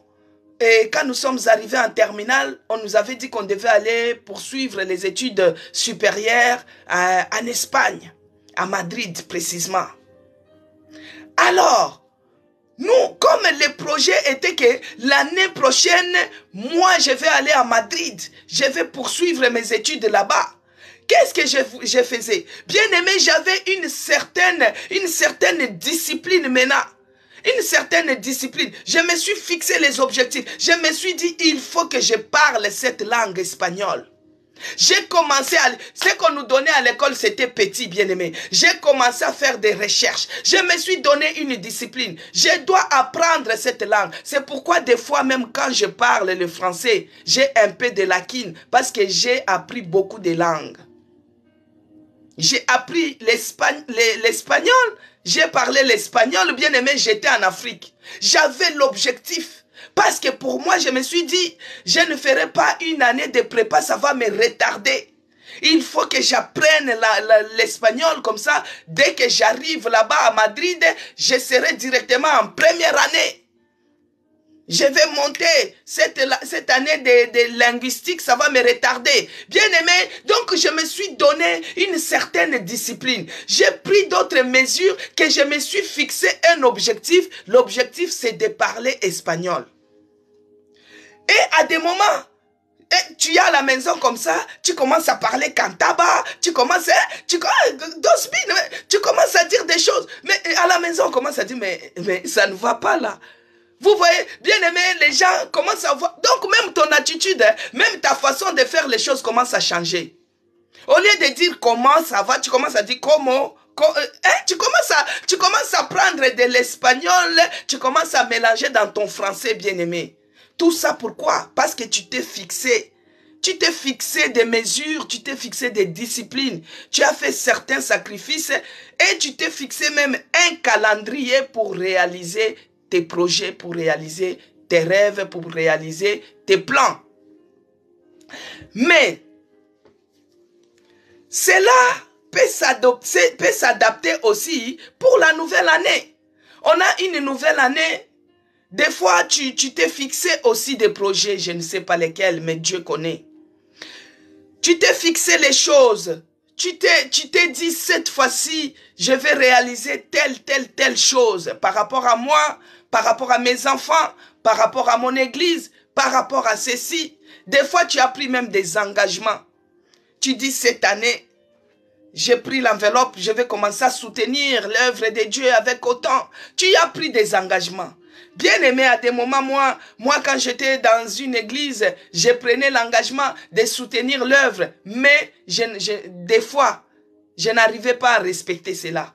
et quand nous sommes arrivés en terminale, on nous avait dit qu'on devait aller poursuivre les études supérieures en Espagne, à Madrid précisément. Alors, nous, comme le projet était que l'année prochaine, moi, je vais aller à Madrid, je vais poursuivre mes études là-bas. Qu'est-ce que je faisais? Bien aimé, j'avais une certaine discipline maintenant. Une certaine discipline. Je me suis fixé les objectifs. Je me suis dit, il faut que je parle cette langue espagnole. J'ai commencé ce qu'on nous donnait à l'école, c'était petit, bien aimé. J'ai commencé à faire des recherches. Je me suis donné une discipline. Je dois apprendre cette langue. C'est pourquoi des fois, même quand je parle le français, j'ai un peu de lacunes parce que j'ai appris beaucoup de langues. J'ai appris l'espagnol, j'ai parlé l'espagnol, bien aimé, j'étais en Afrique. J'avais l'objectif. Parce que pour moi, je me suis dit, je ne ferai pas une année de prépa, ça va me retarder. Il faut que j'apprenne l'espagnol comme ça. Dès que j'arrive là-bas à Madrid, je serai directement en première année. Je vais monter cette année de linguistique, ça va me retarder. Bien aimé, donc je me suis donné une certaine discipline. J'ai pris d'autres mesures que je me suis fixé un objectif. L'objectif, c'est de parler espagnol. Et à des moments, tu es à la maison comme ça, tu commences à parler cantaba, tu commences à dire des choses. Mais à la maison, on commence à dire, mais ça ne va pas là. Vous voyez, bien aimé, les gens commencent à voir. Donc même ton attitude, même ta façon de faire les choses commence à changer. Au lieu de dire comment ça va, tu commences à dire comment. Tu commences à prendre de l'espagnol, tu commences à mélanger dans ton français, bien aimé. Tout ça pourquoi? Parce que tu t'es fixé. Tu t'es fixé des mesures, tu t'es fixé des disciplines. Tu as fait certains sacrifices et tu t'es fixé même un calendrier pour réaliser tes projets, pour réaliser tes rêves, pour réaliser tes plans. Mais cela peut s'adapter aussi pour la nouvelle année. On a une nouvelle année. Des fois, tu t'es fixé aussi des projets, je ne sais pas lesquels, mais Dieu connaît. Tu t'es fixé les choses. Tu t'es dit, cette fois-ci, je vais réaliser telle chose par rapport à moi, par rapport à mes enfants, par rapport à mon église, par rapport à ceci. Des fois, tu as pris même des engagements. Tu dis, cette année, j'ai pris l'enveloppe, je vais commencer à soutenir l'œuvre de Dieu avec autant. Tu as pris des engagements. Bien aimé, à des moments, moi quand j'étais dans une église, je prenais l'engagement de soutenir l'œuvre. Mais des fois, je n'arrivais pas à respecter cela.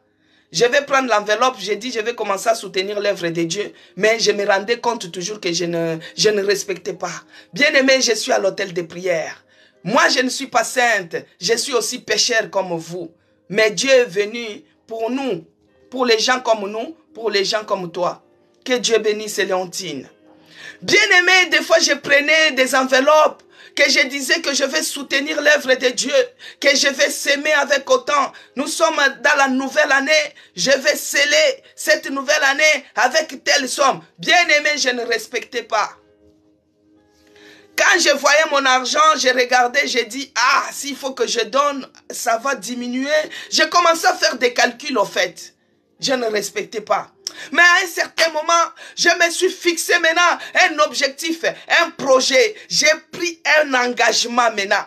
Je vais prendre l'enveloppe, j'ai dit je vais commencer à soutenir l'œuvre de Dieu. Mais je me rendais compte toujours que je ne respectais pas. Bien aimé, je suis à l'autel de prière. Moi, je ne suis pas sainte. Je suis aussi pécheur comme vous. Mais Dieu est venu pour nous, pour les gens comme nous, pour les gens comme toi. Que Dieu bénisse Léontine. Bien aimé, des fois je prenais des enveloppes, que je disais que je vais soutenir l'œuvre de Dieu, que je vais s'aimer avec autant. Nous sommes dans la nouvelle année, je vais sceller cette nouvelle année avec telle somme. Bien aimé, je ne respectais pas. Quand je voyais mon argent, je regardais, j'ai dit, ah, s'il faut que je donne, ça va diminuer. J'ai commencé à faire des calculs au fait. Je ne respectais pas. Mais à un certain moment, je me suis fixé maintenant un objectif, un projet. J'ai pris un engagement maintenant.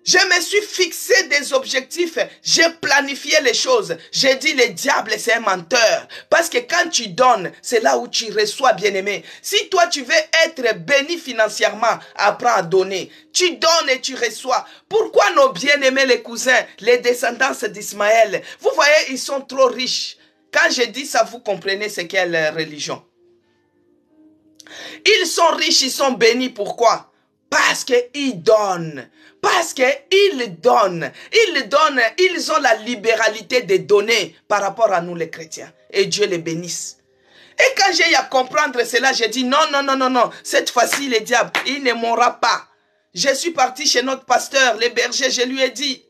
Je me suis fixé des objectifs. J'ai planifié les choses. J'ai dit le diable c'est un menteur. Parce que quand tu donnes, c'est là où tu reçois, bien-aimé. Si toi tu veux être béni financièrement, apprends à donner. Tu donnes et tu reçois. Pourquoi nos bien-aimés les cousins, les descendants d'Ismaël, vous voyez, ils sont trop riches. Quand je dis ça, vous comprenez c'est quelle religion. Ils sont riches, ils sont bénis. Pourquoi? Parce qu'ils donnent. Parce qu'ils donnent. Ils ont la libéralité de donner par rapport à nous les chrétiens. Et Dieu les bénisse. Et quand j'ai eu à comprendre cela, j'ai dit non. Cette fois-ci, le diable, il ne mourra pas. Je suis parti chez notre pasteur, les bergers, je lui ai dit,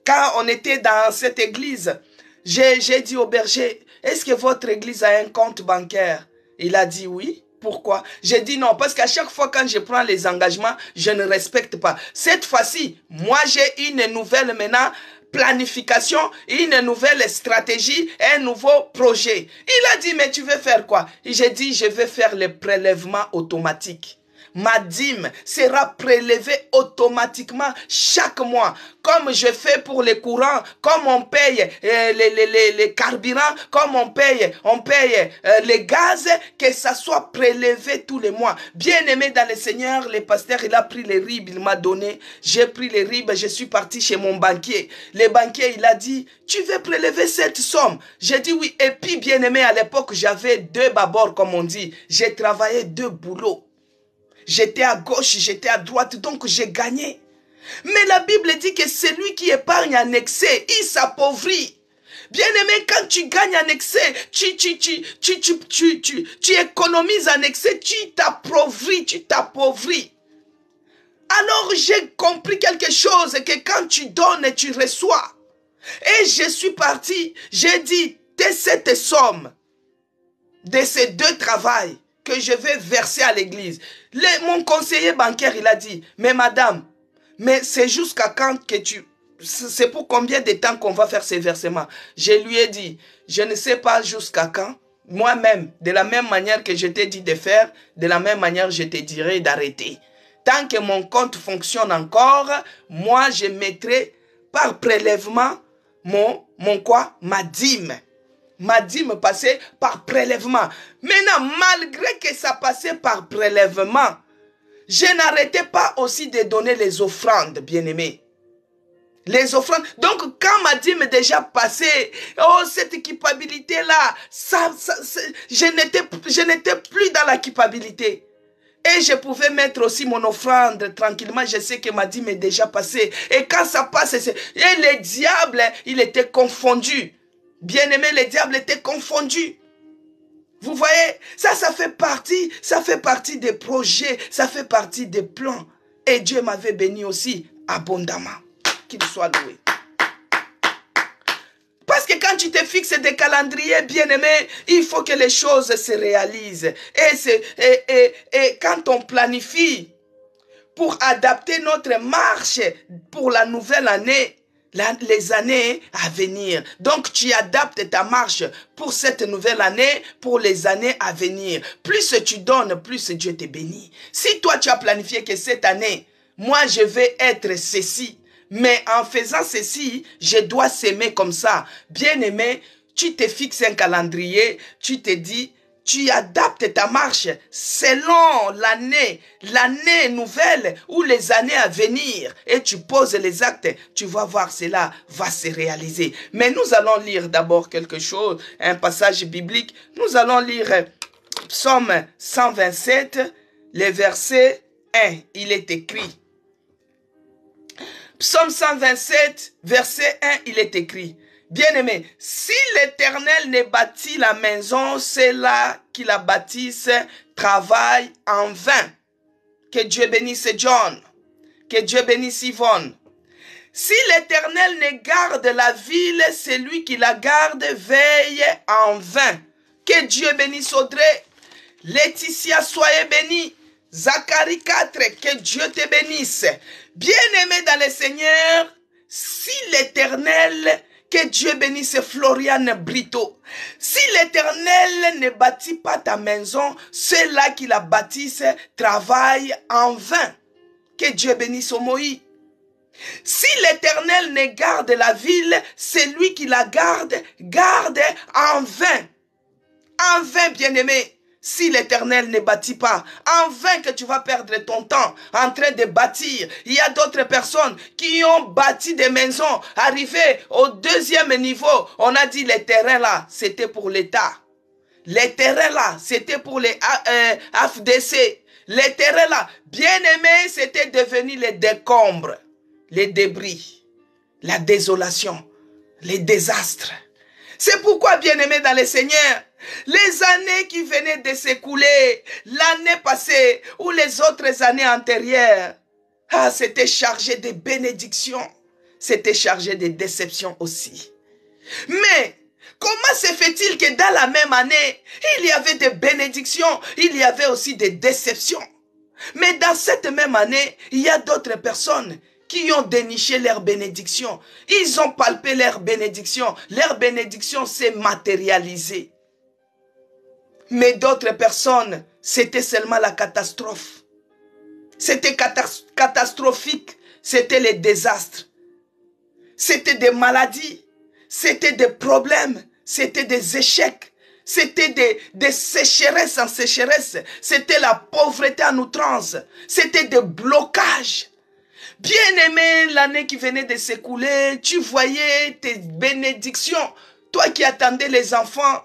quand on était dans cette église, j'ai dit au berger, est-ce que votre église a un compte bancaire? Il a dit oui. Pourquoi? J'ai dit non, parce qu'à chaque fois quand je prends les engagements, je ne respecte pas. Cette fois-ci, moi j'ai une nouvelle maintenant planification, une nouvelle stratégie, un nouveau projet. Il a dit, mais tu veux faire quoi? J'ai dit, je vais faire les prélèvements automatiques. Ma dîme sera prélevée automatiquement chaque mois. Comme je fais pour les courants, comme on paye les carburants, comme on paye les gaz, que ça soit prélevé tous les mois. Bien aimé dans le Seigneur, le pasteur, il a pris les ribes, il m'a donné. J'ai pris les ribes, je suis parti chez mon banquier. Le banquier, il a dit, tu veux prélever cette somme? J'ai dit oui. Et puis, bien aimé, à l'époque, j'avais 2 babords, comme on dit. J'ai travaillé 2 boulots. J'étais à gauche, j'étais à droite, donc j'ai gagné. Mais la Bible dit que celui qui épargne en excès, il s'appauvrit. Bien aimé, quand tu gagnes en excès, tu économises en excès, tu t'appauvris. Alors j'ai compris quelque chose, que quand tu donnes, tu reçois. Et je suis parti, j'ai dit, de cette somme, de ces 2 travails, que je vais verser à l'église. Mon conseiller bancaire, il a dit, mais madame, mais c'est jusqu'à quand que c'est pour combien de temps qu'on va faire ces versements? Je lui ai dit, je ne sais pas jusqu'à quand. Moi-même, de la même manière que je t'ai dit de faire, de la même manière je te dirai d'arrêter. Tant que mon compte fonctionne encore, moi je mettrai par prélèvement ma dîme. Ma dîme passait par prélèvement. Maintenant, malgré que ça passait par prélèvement, je n'arrêtais pas aussi de donner les offrandes, bien-aimés. Les offrandes. Donc, quand ma dîme est déjà passée, oh, cette culpabilité-là, je n'étais plus dans la culpabilité. Et je pouvais mettre aussi mon offrande tranquillement. Je sais que ma dîme est déjà passée. Et quand ça passe, et le diable, il était confondu. Bien-aimé, le diable était confondu. Vous voyez, ça fait partie des projets, ça fait partie des plans. Et Dieu m'avait béni aussi abondamment. Qu'il soit loué. Parce que quand tu te fixes des calendriers, bien-aimés, il faut que les choses se réalisent. Et quand on planifie pour adapter notre marche pour la nouvelle année, les années à venir. Donc, tu adaptes ta marche pour cette nouvelle année, pour les années à venir. Plus tu donnes, plus Dieu te bénit. Si toi, tu as planifié que cette année, moi, je vais être ceci, mais en faisant ceci, je dois s'aimer comme ça. Bien-aimé, tu te fixes un calendrier, tu te dis, tu adaptes ta marche selon l'année nouvelle ou les années à venir et tu poses les actes, tu vas voir cela va se réaliser. Mais nous allons lire d'abord quelque chose, un passage biblique. Nous allons lire Psaume 127, le verset 1. Il est écrit. Psaume 127, verset 1, il est écrit. Bien-aimé, si l'Éternel ne bâtit la maison, ceux-là qui la bâtissent travaillent en vain. Que Dieu bénisse John. Que Dieu bénisse Yvonne. Si l'Éternel ne garde la ville, celui qui la garde veille en vain. Que Dieu bénisse Audrey. Laetitia, soyez bénie. Zacharie 4, que Dieu te bénisse. Bien-aimé dans le Seigneur, si l'Éternel, que Dieu bénisse Floriane Brito. Si l'Éternel ne bâtit pas ta maison, ceux-là qui la bâtissent travaillent en vain. Que Dieu bénisse Moïse. Si l'Éternel ne garde la ville, celui qui la garde, garde en vain. En vain, bien-aimé. Si l'Éternel ne bâtit pas, en vain que tu vas perdre ton temps en train de bâtir. Il y a d'autres personnes qui ont bâti des maisons. Arrivé au deuxième niveau, on a dit les terrains là, c'était pour l'État. Les terrains là, c'était pour les AFDC. Les terrains là, bien aimés, c'était devenu les décombres, les débris, la désolation, les désastres. C'est pourquoi, bien aimés dans le Seigneur, les années qui venaient de s'écouler, l'année passée ou les autres années antérieures, c'était chargé de bénédictions, c'était chargé de déceptions aussi. Mais comment se fait-il que dans la même année, il y avait des bénédictions, il y avait aussi des déceptions? Mais dans cette même année, il y a d'autres personnes qui ont déniché leur bénédiction. Ils ont palpé leur bénédiction. Leur bénédiction s'est matérialisée. Mais d'autres personnes, c'était seulement la catastrophe. C'était catastrophique. C'était les désastres. C'était des maladies. C'était des problèmes. C'était des échecs. C'était des sécheresses en sécheresse. C'était la pauvreté en outrance. C'était des blocages. Bien-aimé, l'année qui venait de s'écouler, tu voyais tes bénédictions. Toi qui attendais les enfants,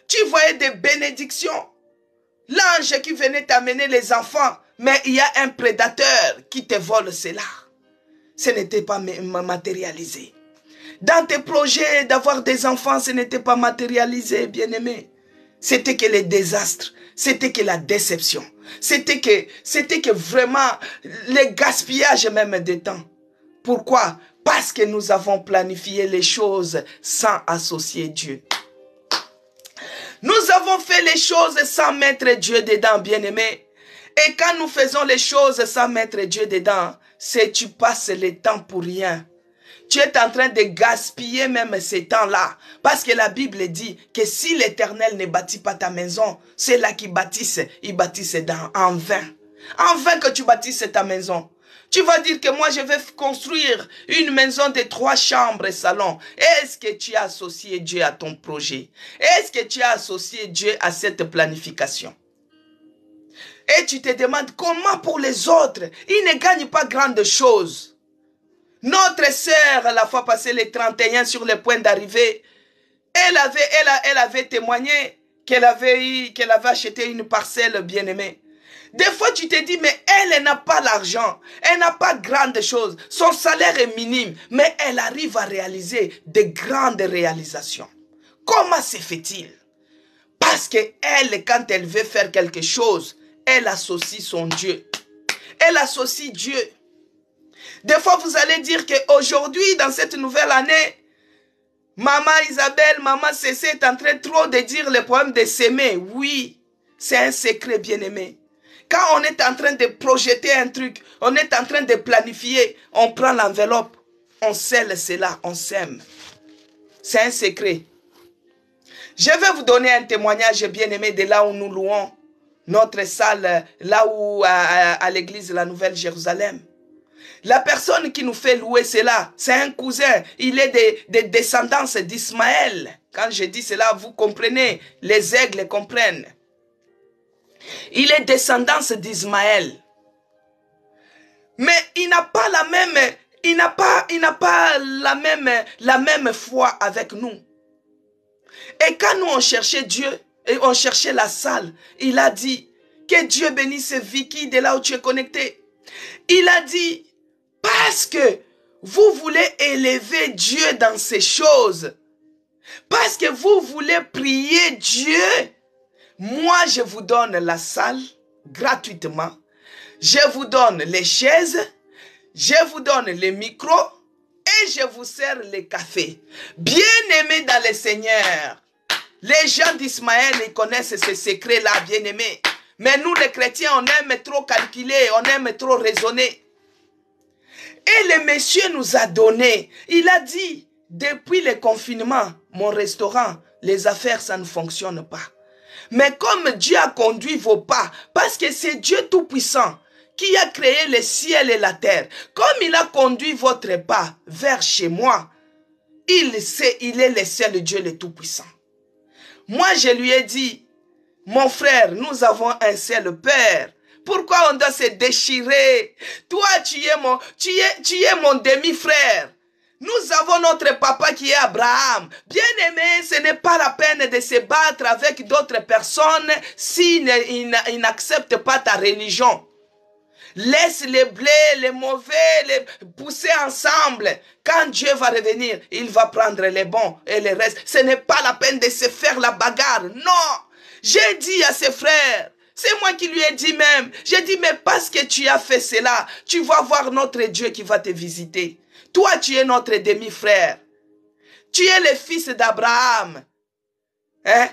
tu voyais des bénédictions. L'ange qui venait t'amener les enfants, mais il y a un prédateur qui te vole cela. Ce n'était pas matérialisé. Dans tes projets d'avoir des enfants, ce n'était pas matérialisé, bien-aimé. C'était que les désastres, c'était que la déception. C'était que vraiment le gaspillage même de temps. Pourquoi? Parce que nous avons planifié les choses sans associer Dieu. Nous avons fait les choses sans mettre Dieu dedans, bien-aimé. Et quand nous faisons les choses sans mettre Dieu dedans, c'est tu passes le temps pour rien. Tu es en train de gaspiller même ces temps-là. Parce que la Bible dit que si l'Éternel ne bâtit pas ta maison, c'est là qu'ils bâtissent, ils bâtissent en vain. En vain que tu bâtisses ta maison. Tu vas dire que moi je vais construire une maison de 3 chambres et salon. Est-ce que tu as associé Dieu à ton projet? Est-ce que tu as associé Dieu à cette planification? Et tu te demandes comment pour les autres, ils ne gagnent pas grande chose. Notre sœur, la fois passée, les 31 sur le point d'arriver, elle avait témoigné qu'elle avait acheté une parcelle bien-aimée. Des fois, tu te dis, mais elle n'a pas l'argent. Elle n'a pas grande chose. Son salaire est minime. Mais elle arrive à réaliser de grandes réalisations. Comment se fait-il? Parce qu'elle, quand elle veut faire quelque chose, elle associe son Dieu. Elle associe Dieu. Des fois, vous allez dire qu'aujourd'hui, dans cette nouvelle année, Maman Isabelle, Maman Cécé est en train trop de dire le problème de s'aimer. Oui, c'est un secret, bien-aimé. Quand on est en train de projeter un truc, on est en train de planifier, on prend l'enveloppe, on scelle cela, on s'aime. C'est un secret. Je vais vous donner un témoignage, bien-aimé, de là où nous louons notre salle, là où à l'église de la Nouvelle Jérusalem. La personne qui nous fait louer cela, c'est un cousin. Il est des descendances d'Ismaël. Quand je dis cela, vous comprenez. Les aigles comprennent. Il est descendance d'Ismaël. Mais il n'a pas la même, la même foi avec nous. Et quand nous on cherchait Dieu, et on cherchait la salle, il a dit, que Dieu bénisse Vicky de là où tu es connecté. Il a dit, parce que vous voulez élever Dieu dans ces choses, parce que vous voulez prier Dieu, moi je vous donne la salle gratuitement, je vous donne les chaises, je vous donne les micros et je vous sers les cafés. Bien-aimés dans le Seigneur, les gens d'Ismaël, ils connaissent ces secrets-là, bien-aimés. Mais nous les chrétiens, on aime trop calculer, on aime trop raisonner. Et le monsieur nous a donné, il a dit, depuis le confinement, mon restaurant, les affaires, ça ne fonctionne pas. Mais comme Dieu a conduit vos pas, parce que c'est Dieu Tout-Puissant qui a créé le ciel et la terre, comme il a conduit votre pas vers chez moi, il est le seul Dieu le Tout-Puissant. Moi, je lui ai dit, mon frère, nous avons un seul Père. Pourquoi on doit se déchirer? Toi, tu es mon demi-frère. Nous avons notre papa qui est Abraham. Bien-aimé, ce n'est pas la peine de se battre avec d'autres personnes s'ils n'acceptent pas ta religion. Laisse les blés, les mauvais, les pousser ensemble. Quand Dieu va revenir, il va prendre les bons et les restes. Ce n'est pas la peine de se faire la bagarre. Non. J'ai dit à ses frères, c'est moi qui lui ai dit même, j'ai dit, mais parce que tu as fait cela, tu vas voir notre Dieu qui va te visiter. Toi, tu es notre demi-frère. Tu es le fils d'Abraham. Hein?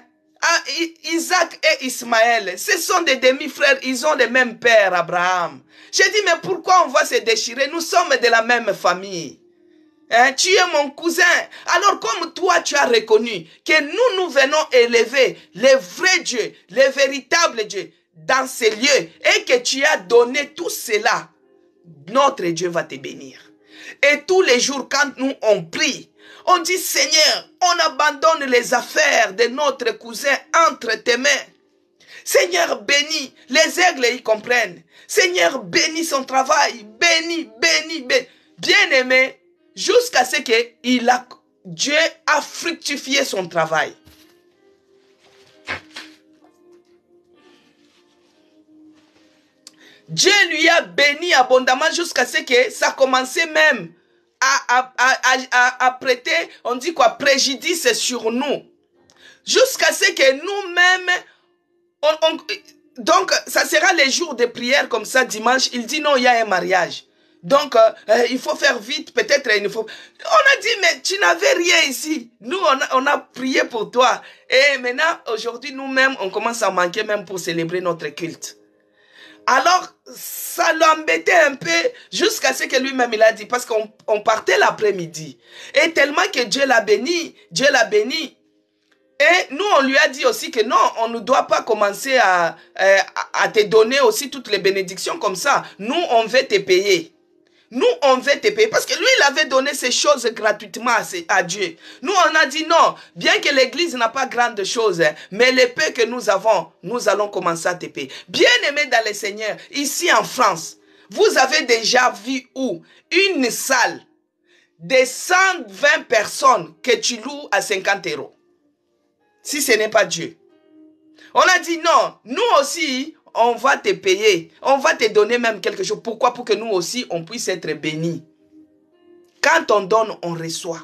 Isaac et Ismaël, ce sont des demi-frères, ils ont le même père, Abraham. J'ai dit, mais pourquoi on va se déchirer? Nous sommes de la même famille. Hein? Tu es mon cousin. Alors comme toi, tu as reconnu que nous venons élever le vrai Dieu, le véritable Dieu, dans ces lieux, et que tu as donné tout cela, notre Dieu va te bénir. Et tous les jours, quand nous on prie, on dit, Seigneur, on abandonne les affaires de notre cousin entre tes mains. Seigneur, bénis. Les aigles, ils comprennent. Seigneur, bénis son travail. Bénis, bénis, bénis. Bien-aimé, jusqu'à ce que Dieu a fructifié son travail. Dieu lui a béni abondamment jusqu'à ce que ça commençait même à prêter, on dit quoi, préjudice sur nous. Jusqu'à ce que nous-mêmes, donc ça sera les jours de prière comme ça, dimanche, il dit non, il y a un mariage. Donc, il faut faire vite, peut-être il faut... On a dit, mais tu n'avais rien ici. Nous, on a prié pour toi. Et maintenant, aujourd'hui, nous-mêmes, on commence à manquer même pour célébrer notre culte. Alors, ça l'embêtait un peu jusqu'à ce que lui-même, il a dit, parce qu'on partait l'après-midi. Et tellement que Dieu l'a béni, Dieu l'a béni. Et nous, on lui a dit aussi que non, on ne doit pas commencer à te donner aussi toutes les bénédictions comme ça. Nous, on veut te payer. Nous, on veut te payer. Parce que lui, il avait donné ces choses gratuitement à Dieu. Nous, on a dit non. Bien que l'église n'a pas grande chose, mais le peu que nous avons, nous allons commencer à te payer. Bien-aimés dans le Seigneur, ici en France, vous avez déjà vu où une salle de 120 personnes que tu loues à 50 €. Si ce n'est pas Dieu. On a dit non. Nous aussi, on va te payer. On va te donner même quelque chose. Pourquoi? Pour que nous aussi, on puisse être bénis. Quand on donne, on reçoit.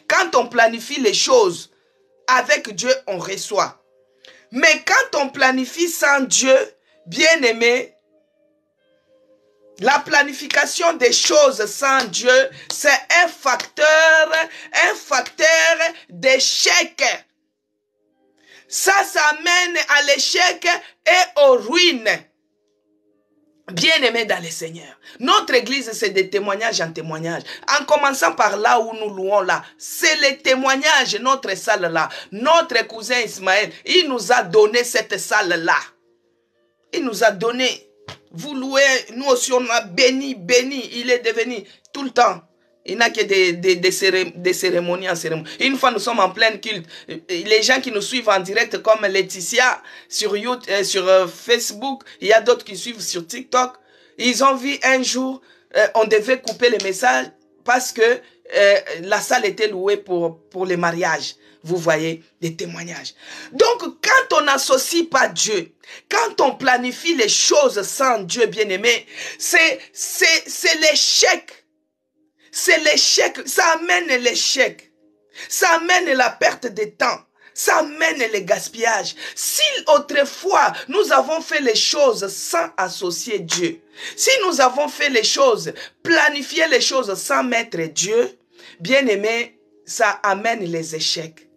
Quand on planifie les choses avec Dieu, on reçoit. Mais quand on planifie sans Dieu, bien-aimé, la planification des choses sans Dieu, c'est un facteur d'échec. Ça mène à l'échec et aux ruines. Bien-aimés dans le Seigneur, notre église, c'est des témoignages en témoignages. En commençant par là où nous louons là, c'est les témoignages, notre salle là. Notre cousin Ismaël, il nous a donné cette salle là. Il nous a donné. Vous louez, nous aussi on a béni. Il est devenu tout le temps. Il n'a que des cérémonies en cérémonie. Une fois nous sommes en pleine culte. Les gens qui nous suivent en direct comme Laetitia sur YouTube, sur Facebook, il y a d'autres qui suivent sur TikTok. Ils ont vu un jour, on devait couper les messages parce que la salle était louée pour les mariages. Vous voyez, des témoignages. Donc, quand on n'associe pas Dieu, quand on planifie les choses sans Dieu, bien-aimé, c'est l'échec. C'est l'échec. Ça amène l'échec. Ça amène la perte de temps. Ça amène le gaspillage. Si autrefois, nous avons fait les choses sans associer Dieu, si nous avons fait les choses, planifié les choses sans mettre Dieu, bien-aimé, ça amène les échecs.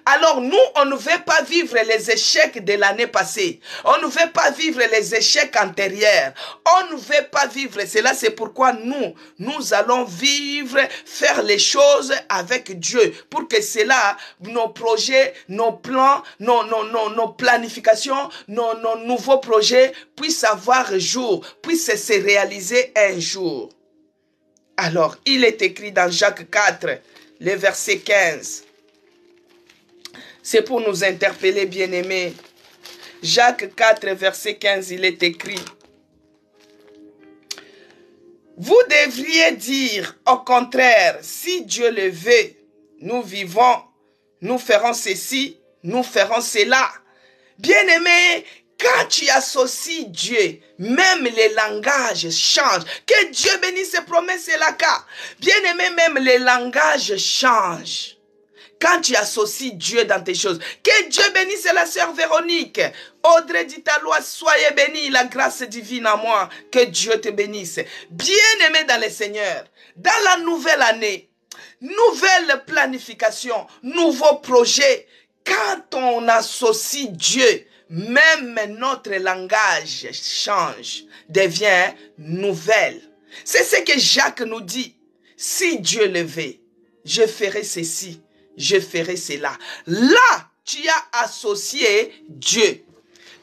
Alors nous, on ne veut pas vivre les échecs de l'année passée. On ne veut pas vivre les échecs antérieurs. On ne veut pas vivre cela. C'est pourquoi nous allons vivre, faire les choses avec Dieu. Pour que cela, nos projets, nos plans, nos planifications, nos nouveaux projets puissent avoir jour, puissent se réaliser un jour. Alors, il est écrit dans Jacques 4, le verset 15. C'est pour nous interpeller, bien-aimés. Jacques 4, verset 15, il est écrit. Vous devriez dire, au contraire, si Dieu le veut, nous vivons, nous ferons ceci, nous ferons cela. Bien-aimés, quand tu associes Dieu, même les langages changent. Que Dieu bénisse ses promesses et la cas. Bien-aimés, même les langages changent. Quand tu associes Dieu dans tes choses, que Dieu bénisse la sœur Véronique. Audrey Ditalois, soyez bénis, la grâce divine à moi. Que Dieu te bénisse. Bien-aimé dans le Seigneur, dans la nouvelle année, nouvelle planification, nouveau projet, quand on associe Dieu, même notre langage change, devient nouvelle. C'est ce que Jacques nous dit. Si Dieu le veut, je ferai ceci. Je ferai cela. Là, tu as associé Dieu.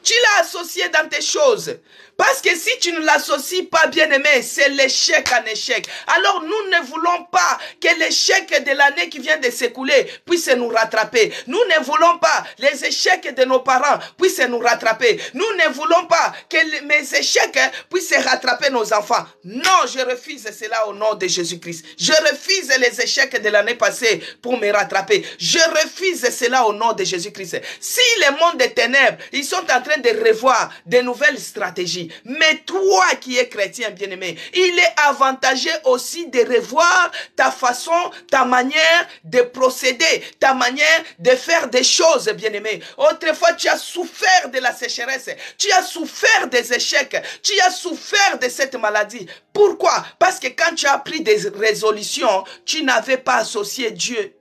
Tu l'as associé dans tes choses. Parce que si tu ne l'associes pas, bien-aimé, c'est l'échec en échec. Alors nous ne voulons pas que l'échec de l'année qui vient de s'écouler puisse nous rattraper. Nous ne voulons pas les échecs de nos parents puissent nous rattraper. Nous ne voulons pas que mes échecs puissent rattraper nos enfants. Non, je refuse cela au nom de Jésus-Christ. Je refuse les échecs de l'année passée pour me rattraper. Je refuse cela au nom de Jésus-Christ. Si les mondes des ténèbres, ils sont en train de revoir de nouvelles stratégies, mais toi qui es chrétien bien-aimé, il est avantageux aussi de revoir ta façon, ta manière de procéder, ta manière de faire des choses, bien-aimé. Autrefois, tu as souffert de la sécheresse, tu as souffert des échecs, tu as souffert de cette maladie. Pourquoi? Parce que quand tu as pris des résolutions, tu n'avais pas associé Dieu.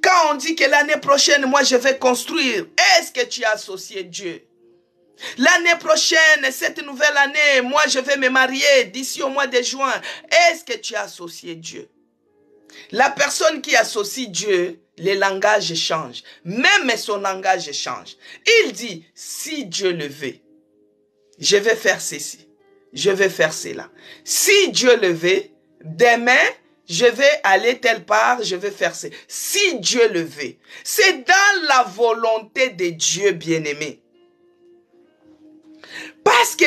Quand on dit que l'année prochaine, moi je vais construire, est-ce que tu as associé Dieu? L'année prochaine, cette nouvelle année, moi je vais me marier d'ici au mois de juin. Est-ce que tu as associé Dieu? La personne qui associe Dieu, les langages changent. Même son langage change. Il dit, si Dieu le veut, je vais faire ceci, je vais faire cela. Si Dieu le veut, demain, je vais aller telle part, je vais faire ça. Si Dieu le veut, c'est dans la volonté de Dieu, bien-aimé. Parce que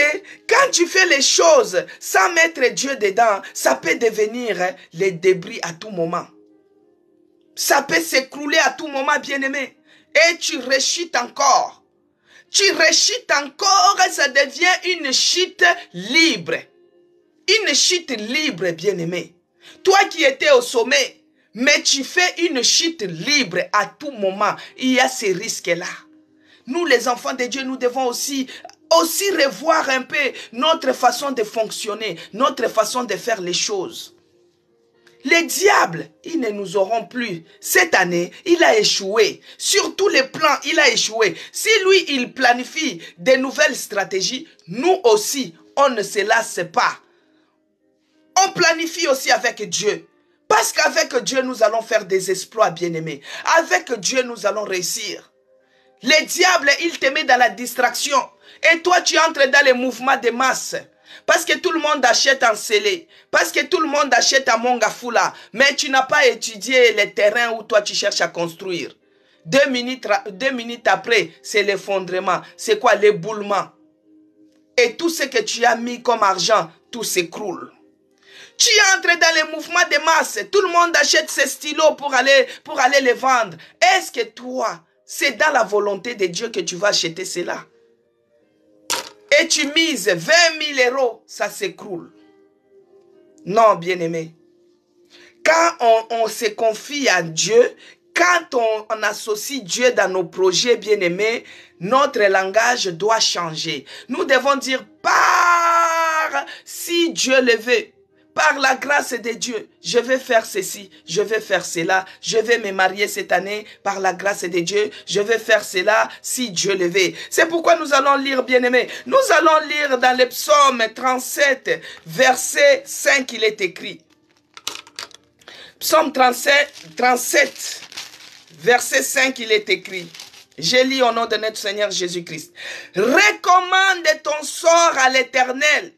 quand tu fais les choses sans mettre Dieu dedans, ça peut devenir les débris à tout moment. Ça peut s'écrouler à tout moment, bien-aimé. Et tu rechutes encore. tu rechutes encore, ça devient une chute libre. Une chute libre, bien-aimé. Toi qui étais au sommet, mais tu fais une chute libre à tout moment. Il y a ces risques-là. Nous, les enfants de Dieu, nous devons aussi revoir un peu notre façon de fonctionner, notre façon de faire les choses. Les diables, ils ne nous auront plus. Cette année, il a échoué. Sur tous les plans, il a échoué. Si lui, il planifie de nouvelles stratégies, nous aussi, on ne se lasse pas. On planifie aussi avec Dieu. Parce qu'avec Dieu, nous allons faire des exploits, bien-aimés. Avec Dieu, nous allons réussir. Les diables, ils te mettent dans la distraction. Et toi, tu entres dans les mouvements de masse. Parce que tout le monde achète en scellé. Parce que tout le monde achète à Mongafula. Mais tu n'as pas étudié les terrains où toi, tu cherches à construire. 2 minutes après, c'est l'effondrement. C'est quoi? L'éboulement. Et tout ce que tu as mis comme argent, tout s'écroule. Tu entres dans les mouvements de masse. Tout le monde achète ses stylos pour aller les vendre. Est-ce que toi, c'est dans la volonté de Dieu que tu vas acheter cela? Et tu mises 20 000 euros, ça s'écroule. Non, bien-aimé. Quand on se confie à Dieu, quand on associe Dieu dans nos projets, bien-aimés, notre langage doit changer. Nous devons dire, si Dieu le veut, par la grâce de Dieu, je vais faire ceci, je vais faire cela, je vais me marier cette année, par la grâce de Dieu, je vais faire cela, si Dieu le veut. C'est pourquoi nous allons lire, bien-aimés, nous allons lire dans le psaume 37, verset 5, il est écrit. Psaume 37, verset 5, il est écrit. Je lis au nom de notre Seigneur Jésus-Christ. Recommande ton sort à l'Éternel.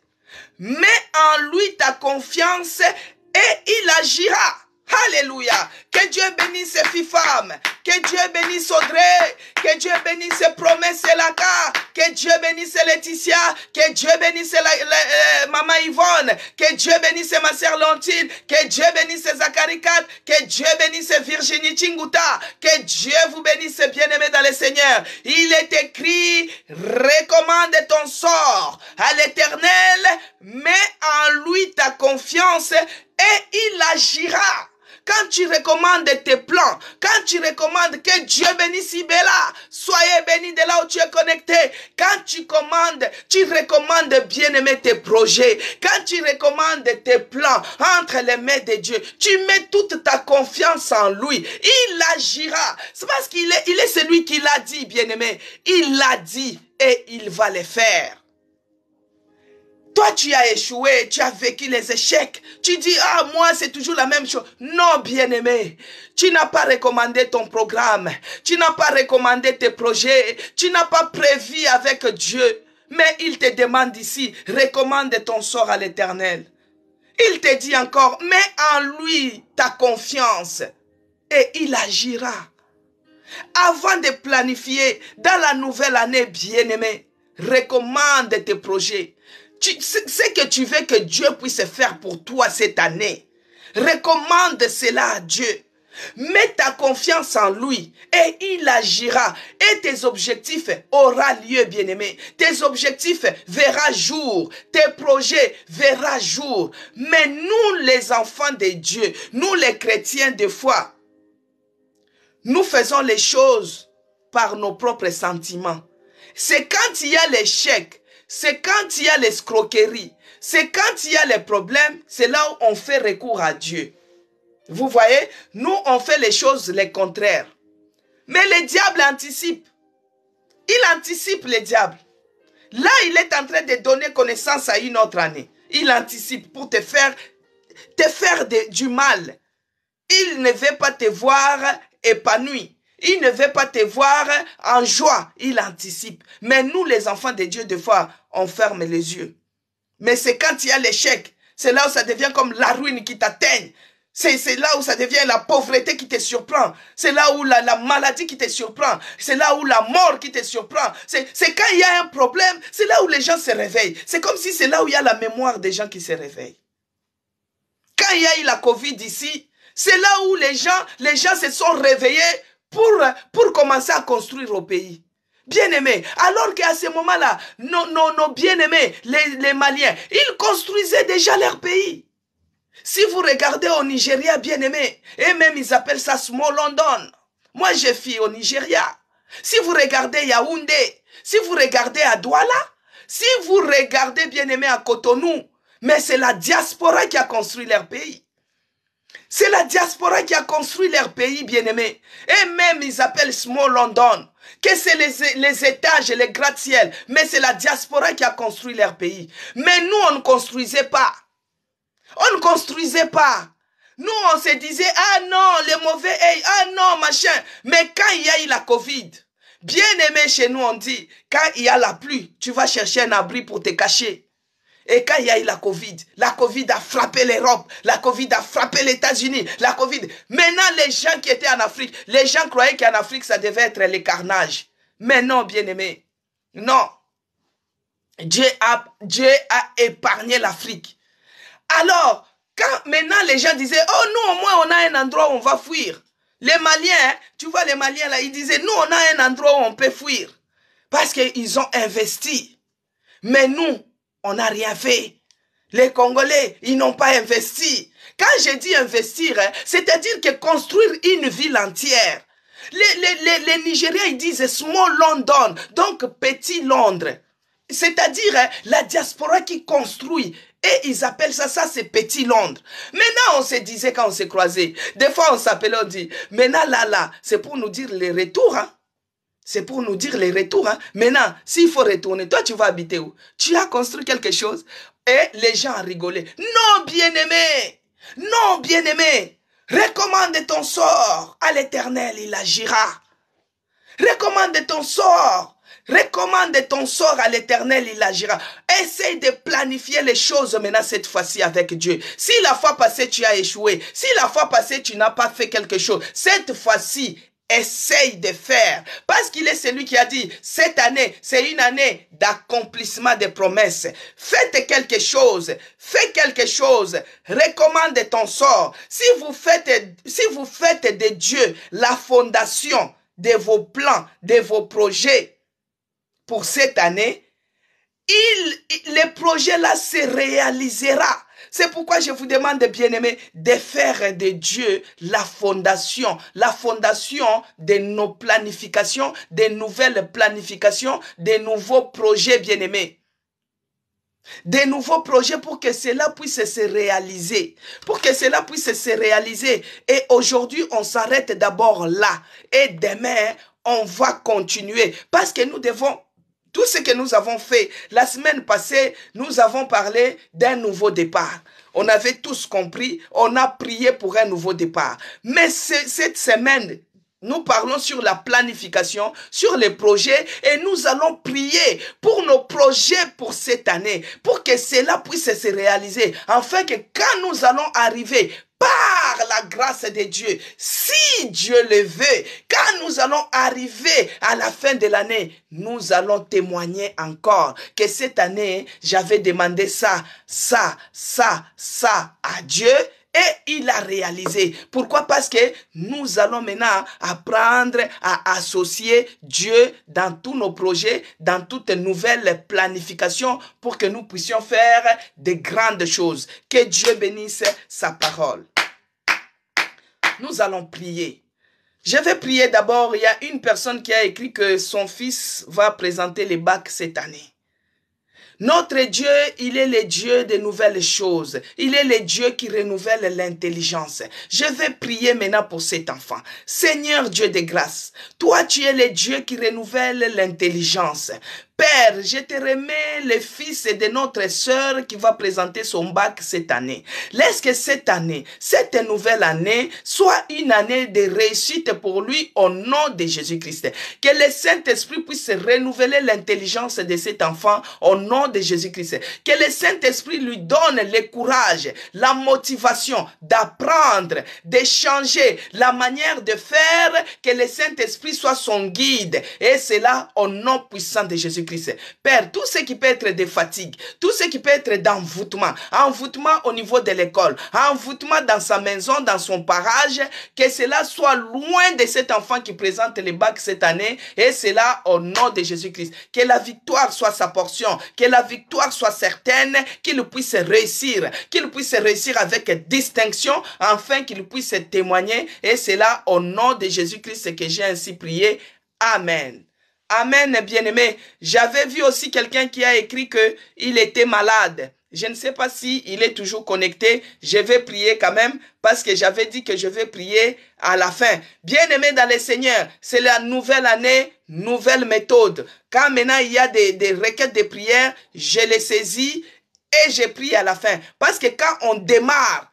Mets en lui ta confiance et il agira. Alléluia. Que Dieu bénisse ces filles-femmes. Que Dieu bénisse Audrey. Que Dieu bénisse Promesse Laka. Que Dieu bénisse Laetitia. Que Dieu bénisse Maman Yvonne. Que Dieu bénisse ma sœur Lontine. Que Dieu bénisse Zachary Kat. Que Dieu bénisse Virginie Chinguta. Que Dieu vous bénisse, bien-aimés dans le Seigneur. Il est écrit, recommande ton sort à l'Éternel. Mets en lui ta confiance et il agira. Quand tu recommandes tes plans, quand tu recommandes que Dieu bénisse Ibella, soyez bénis de là où tu es connecté. Quand tu recommandes bien-aimé tes projets. Quand tu recommandes tes plans entre les mains de Dieu, tu mets toute ta confiance en lui. Il agira. C'est parce qu'il est celui qui l'a dit, bien-aimé. Il l'a dit et il va le faire. Toi, tu as échoué, tu as vécu les échecs. Tu dis, moi, c'est toujours la même chose. Non, bien-aimé, tu n'as pas recommandé ton programme. Tu n'as pas recommandé tes projets. Tu n'as pas prévu avec Dieu. Mais il te demande ici, recommande ton sort à l'Éternel. Il te dit encore, mets en lui ta confiance et il agira. Avant de planifier dans la nouvelle année, bien-aimé, recommande tes projets. Ce que tu veux que Dieu puisse faire pour toi cette année, recommande cela à Dieu. Mets ta confiance en lui et il agira. Et tes objectifs auront lieu, bien-aimé. Tes objectifs verront jour. Tes projets verront jour. Mais nous, les enfants de Dieu, nous les chrétiens, des fois, nous faisons les choses par nos propres sentiments. C'est quand il y a l'échec, c'est quand il y a l'escroquerie, c'est quand il y a les problèmes, c'est là où on fait recours à Dieu. Vous voyez, nous on fait les choses les contraires. Mais le diable anticipe. Il anticipe le diable. Là, il est en train de donner connaissance à une autre année. Il anticipe pour te faire du mal. Il ne veut pas te voir épanoui. Il ne veut pas te voir en joie. Il anticipe. Mais nous, les enfants de Dieu, des fois, on ferme les yeux. Mais c'est quand il y a l'échec. C'est là où ça devient comme la ruine qui t'atteigne. C'est là où ça devient la pauvreté qui te surprend. C'est là où la maladie qui te surprend. C'est là où la mort qui te surprend. C'est quand il y a un problème, c'est là où les gens se réveillent. C'est comme si c'est là où il y a la mémoire des gens qui se réveillent. Quand il y a eu la Covid ici, c'est là où les gens se sont réveillés pour commencer à construire au pays. Bien-aimés, alors qu'à ce moment-là, nos bien-aimés, les Maliens, ils construisaient déjà leur pays. Si vous regardez au Nigeria, bien-aimés, et même ils appellent ça Small London. Moi, j'ai fui au Nigeria. Si vous regardez Yaoundé, si vous regardez à Douala, si vous regardez, bien-aimés, à Cotonou, mais c'est la diaspora qui a construit leur pays. C'est la diaspora qui a construit leur pays, bien-aimés. Et même, ils appellent Small London, que c'est les étages et les gratte-ciel. Mais c'est la diaspora qui a construit leur pays. Mais nous, on ne construisait pas. On ne construisait pas. Nous, on se disait, ah non, les mauvais, hey, ah non, machin. Mais quand il y a eu la Covid, bien-aimé chez nous, on dit, quand il y a la pluie, tu vas chercher un abri pour te cacher. Et quand il y a eu la Covid a frappé l'Europe, la Covid a frappé les États-Unis, la Covid. Maintenant, les gens qui étaient en Afrique, les gens croyaient qu'en Afrique, ça devait être le carnage. Mais non, bien-aimé, non. Dieu a épargné l'Afrique. Alors, quand maintenant les gens disaient, oh nous, au moins, on a un endroit où on va fuir. Les Maliens, tu vois les Maliens là, ils disaient, nous, on a un endroit où on peut fuir. Parce qu'ils ont investi. Mais nous, on n'a rien fait. Les Congolais, ils n'ont pas investi. Quand je dis investir, c'est-à-dire que construire une ville entière. Les Nigériens, ils disent Small London, donc petit Londres. C'est-à-dire la diaspora qui construit. Et ils appellent ça c'est petit Londres. Maintenant, on se disait quand on s'est croisés. Des fois, on s'appelait, on dit, maintenant là, c'est pour nous dire les retours, hein. C'est pour nous dire les retours. Hein. Maintenant, s'il faut retourner, toi, tu vas habiter où? Tu as construit quelque chose et les gens ont rigolé. Non, bien-aimé. Non, bien-aimé. Recommande ton sort à l'Éternel, il agira. Recommande ton sort. Recommande ton sort à l'Éternel, il agira. Essaye de planifier les choses maintenant cette fois-ci avec Dieu. Si la fois passée tu as échoué, si la fois passée tu n'as pas fait quelque chose, cette fois-ci, essaye de faire. Parce qu'il est celui qui a dit, cette année, c'est une année d'accomplissement des promesses. Faites quelque chose. Fais quelque chose. Recommande ton sort. Si vous faites de Dieu la fondation de vos plans, de vos projets pour cette année, le projet là se réalisera. C'est pourquoi je vous demande, bien-aimés, de faire de Dieu la fondation de nos planifications, des nouvelles planifications, des nouveaux projets, bien-aimés. Des nouveaux projets pour que cela puisse se réaliser. Pour que cela puisse se réaliser. Et aujourd'hui, on s'arrête d'abord là. Et demain, on va continuer. Parce que nous devons... Tout ce que nous avons fait, la semaine passée, nous avons parlé d'un nouveau départ. On avait tous compris, on a prié pour un nouveau départ. Mais cette semaine, nous parlons sur la planification, sur les projets, et nous allons prier pour nos projets pour cette année, pour que cela puisse se réaliser, afin que quand nous allons arriver par la grâce de Dieu, si Dieu le veut, quand nous allons arriver à la fin de l'année, nous allons témoigner encore que cette année, j'avais demandé ça à Dieu et il a réalisé. Pourquoi? Parce que nous allons maintenant apprendre à associer Dieu dans tous nos projets, dans toutes nouvelles planifications pour que nous puissions faire de grandes choses. Que Dieu bénisse sa parole. Nous allons prier. Je vais prier d'abord. Il y a une personne qui a écrit que son fils va présenter les bacs cette année. Notre Dieu, il est le Dieu de nouvelles choses. Il est le Dieu qui renouvelle l'intelligence. Je vais prier maintenant pour cet enfant. Seigneur Dieu de grâce, toi tu es le Dieu qui renouvelle l'intelligence. Père, je te remets le fils de notre sœur qui va présenter son bac cette année. Laisse que cette année, cette nouvelle année, soit une année de réussite pour lui au nom de Jésus-Christ. Que le Saint-Esprit puisse renouveler l'intelligence de cet enfant au nom de Jésus-Christ. Que le Saint-Esprit lui donne le courage, la motivation d'apprendre, de changer la manière de faire, que le Saint-Esprit soit son guide. Et cela au nom puissant de Jésus-Christ. Jésus-Christ. Père, tout ce qui peut être de fatigue, tout ce qui peut être d'envoûtement, envoûtement au niveau de l'école, envoûtement dans sa maison, dans son parage, que cela soit loin de cet enfant qui présente les bacs cette année, et cela au nom de Jésus-Christ. Que la victoire soit sa portion, que la victoire soit certaine, qu'il puisse réussir avec distinction, afin qu'il puisse témoigner, et cela au nom de Jésus-Christ que j'ai ainsi prié. Amen. Amen, bien-aimé. J'avais vu aussi quelqu'un qui a écrit que il était malade. Je ne sais pas si il est toujours connecté. Je vais prier quand même parce que j'avais dit que je vais prier à la fin. Bien-aimé dans le Seigneur, c'est la nouvelle année, nouvelle méthode. Quand maintenant il y a des requêtes de prière, je les saisis et je prie à la fin. Parce que quand on démarre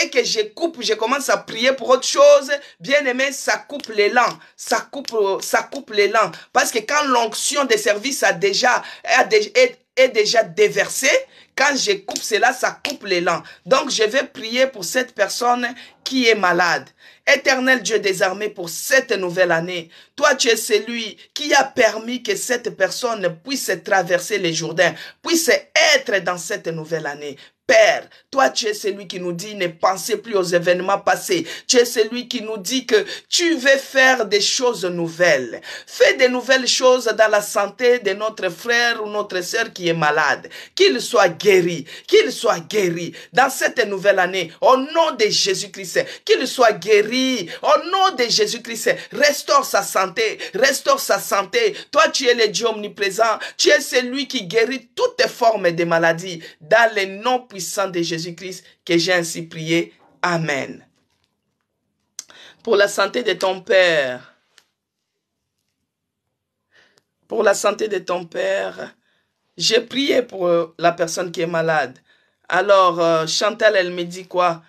et que je commence à prier pour autre chose, bien aimé, ça coupe l'élan. Ça coupe l'élan. Parce que quand l'onction des services est déjà déversée, quand je coupe cela, ça coupe l'élan. Donc, je vais prier pour cette personne qui est malade. Éternel Dieu des armées, pour cette nouvelle année, toi tu es celui qui a permis que cette personne puisse traverser les Jourdains, puisse être dans cette nouvelle année. Père, toi tu es celui qui nous dit ne pensez plus aux événements passés. Tu es celui qui nous dit que tu veux faire des choses nouvelles. Fais des nouvelles choses dans la santé de notre frère ou notre sœur qui est malade. Qu'il soit guéri dans cette nouvelle année au nom de Jésus-Christ. Qu'il soit guéri au nom de Jésus-Christ. Restaure sa santé. Toi tu es le Dieu omniprésent. Tu es celui qui guérit toutes formes de maladies dans le nom puissant de Jésus-Christ que j'ai ainsi prié. Amen. Pour la santé de ton père. Pour la santé de ton père, j'ai prié pour la personne qui est malade. Alors, Chantal, elle me dit quoi?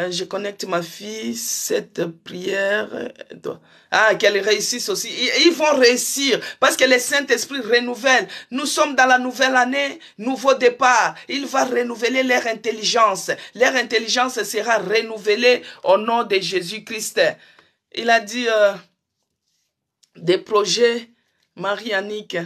Je connecte ma fille, cette prière. Qu'elle réussisse aussi. Ils vont réussir parce que le Saint-Esprit renouvelle. Nous sommes dans la nouvelle année, nouveau départ. Il va renouveler leur intelligence. Leur intelligence sera renouvelée au nom de Jésus-Christ. Il a dit des projets, Marie-Annick.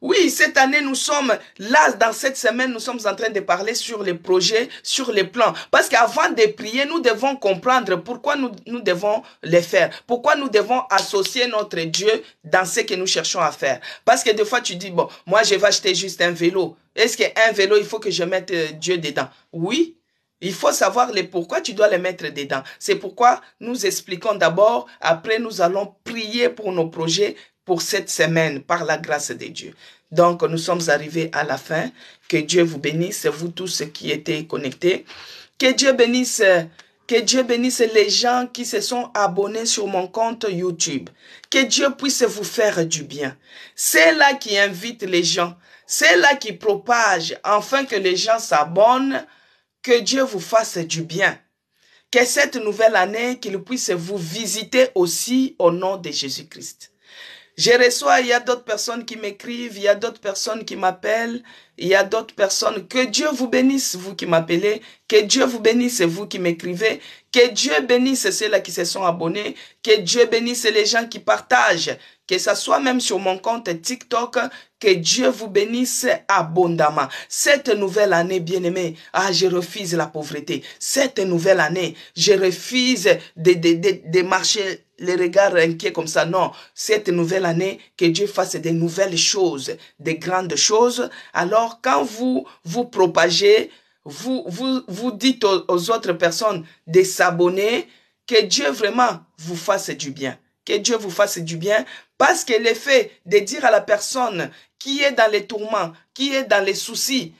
Oui, cette année, nous sommes là, dans cette semaine, nous sommes en train de parler sur les projets, sur les plans. Parce qu'avant de prier, nous devons comprendre pourquoi nous devons les faire. Pourquoi nous devons associer notre Dieu dans ce que nous cherchons à faire. Parce que des fois, tu dis, bon, moi, je vais acheter juste un vélo. Est-ce qu'un vélo, il faut que je mette Dieu dedans? Oui. Il faut savoir les pourquoi tu dois les mettre dedans. C'est pourquoi nous expliquons d'abord, après nous allons prier pour nos projets, pour cette semaine, par la grâce de Dieu. Donc, nous sommes arrivés à la fin. Que Dieu vous bénisse, vous tous qui étaient connectés. Que Dieu bénisse les gens qui se sont abonnés sur mon compte YouTube. Que Dieu puisse vous faire du bien. C'est là qui invite les gens. C'est là qui propage, afin que les gens s'abonnent. Que Dieu vous fasse du bien. Que cette nouvelle année, qu'il puisse vous visiter aussi au nom de Jésus-Christ. Je reçois, il y a d'autres personnes qui m'écrivent, il y a d'autres personnes qui m'appellent, il y a d'autres personnes. Que Dieu vous bénisse, vous qui m'appelez. Que Dieu vous bénisse, vous qui m'écrivez. Que Dieu bénisse ceux-là qui se sont abonnés. Que Dieu bénisse les gens qui partagent. Que ça soit même sur mon compte TikTok. Que Dieu vous bénisse abondamment. Cette nouvelle année, bien-aimée, je refuse la pauvreté. Cette nouvelle année, je refuse de marcher les regards inquiets comme ça. Non, cette nouvelle année, que Dieu fasse des nouvelles choses, des grandes choses. Alors, quand vous propagez, vous dites aux autres personnes de s'abonner, que Dieu vraiment vous fasse du bien. Que Dieu vous fasse du bien. Parce que l'effet de dire à la personne qui est dans les tourments, qui est dans les soucis,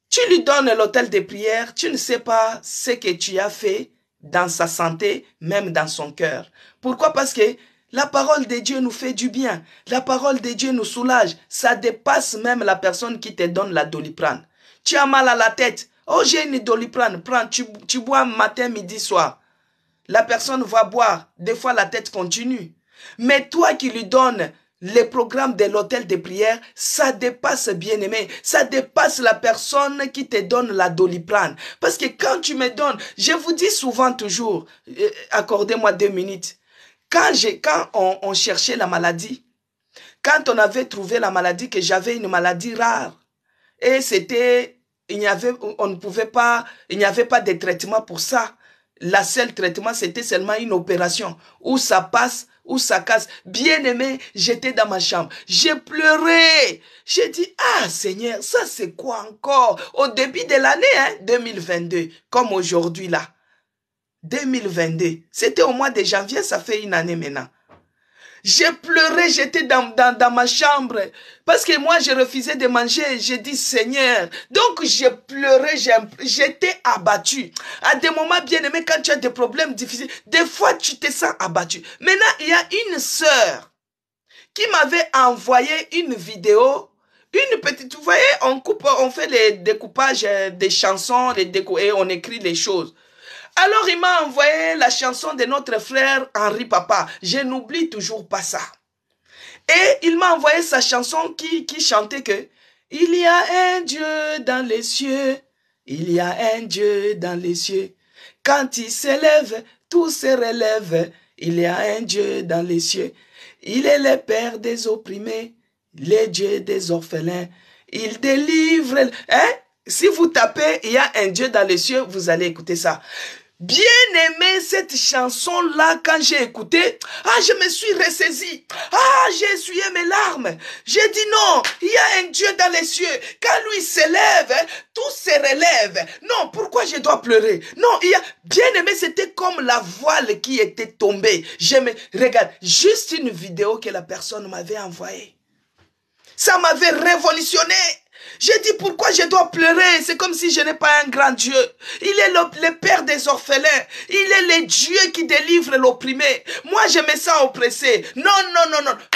tu lui donnes l'autel de prière, tu ne sais pas ce que tu as fait dans sa santé, même dans son cœur. Pourquoi? Parce que la parole de Dieu nous fait du bien. La parole de Dieu nous soulage. Ça dépasse même la personne qui te donne la Doliprane. Tu as mal à la tête. Oh, j'ai une Doliprane. Prends, tu bois matin, midi, soir. La personne va boire. Des fois, la tête continue. Mais toi qui lui donnes les programmes de l'hôtel de prière, ça dépasse, bien-aimé. Ça dépasse la personne qui te donne la Doliprane. Parce que quand tu me donnes, je vous dis souvent toujours, accordez-moi 2 minutes. Quand on cherchait la maladie, quand on avait trouvé la maladie, que j'avais une maladie rare, et c'était, on ne pouvait pas, il n'y avait pas de traitement pour ça. La seule traitement, c'était seulement une opération, où ça passe, où ça casse. Bien aimé, j'étais dans ma chambre. J'ai pleuré. J'ai dit, ah Seigneur, ça c'est quoi encore? Au début de l'année, 2022, comme aujourd'hui là. 2022. C'était au mois de janvier, ça fait une année maintenant. J'ai pleuré, j'étais dans ma chambre. Parce que moi, je refusais de manger. J'ai dit, Seigneur. Donc, j'ai pleuré, j'étais abattu. À des moments bien aimés, quand tu as des problèmes difficiles, des fois, tu te sens abattu. Maintenant, il y a une sœur qui m'avait envoyé une vidéo. Une petite, vous voyez, on fait les découpages des chansons, et on écrit les choses. Alors, il m'a envoyé la chanson de notre frère Henri Papa. Je n'oublie toujours pas ça. Et il m'a envoyé sa chanson qui chantait que il y a un Dieu dans les cieux, il y a un Dieu dans les cieux. Quand il s'élève, tout se relève. Il y a un Dieu dans les cieux. Il est le Père des opprimés, le Dieu des orphelins. Il délivre. Hein? Si vous tapez, il y a un Dieu dans les cieux, vous allez écouter ça. Bien aimé cette chanson-là, quand j'ai écouté, je me suis ressaisi. J'ai essuyé mes larmes. J'ai dit non, il y a un Dieu dans les cieux. Quand lui s'élève, tout se relève. Non, pourquoi je dois pleurer? Non, bien aimé, c'était comme la voile qui était tombée. Regarde, juste une vidéo que la personne m'avait envoyée. Ça m'avait révolutionné. J'ai dit, pourquoi je dois pleurer? C'est comme si je n'ai pas un grand Dieu. Il est le Père des orphelins. Il est le Dieu qui délivre l'opprimé. Moi, je me sens oppressé. Non.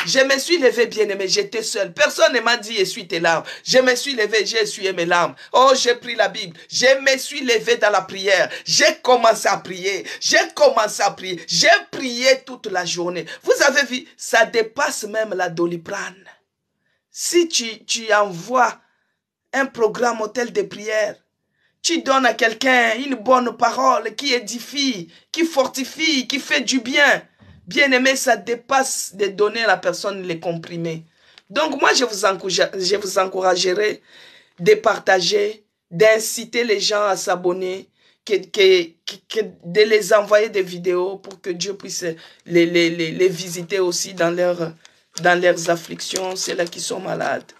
Je me suis levé, bien-aimé. J'étais seul. Personne ne m'a dit, essuie tes larmes. Je me suis levé, j'ai essuyé mes larmes. Oh, j'ai pris la Bible. Je me suis levé dans la prière. J'ai commencé à prier. J'ai prié toute la journée. Vous avez vu, ça dépasse même la Doliprane. Si tu envoies un programme hôtel de prière, tu donnes à quelqu'un une bonne parole qui édifie, qui fortifie, qui fait du bien. Bien aimé, ça dépasse de donner à la personne les comprimés. Donc moi, je vous encouragerai de partager, d'inciter les gens à s'abonner, de les envoyer des vidéos pour que Dieu puisse les visiter aussi dans leurs afflictions, ceux-là qui sont malades.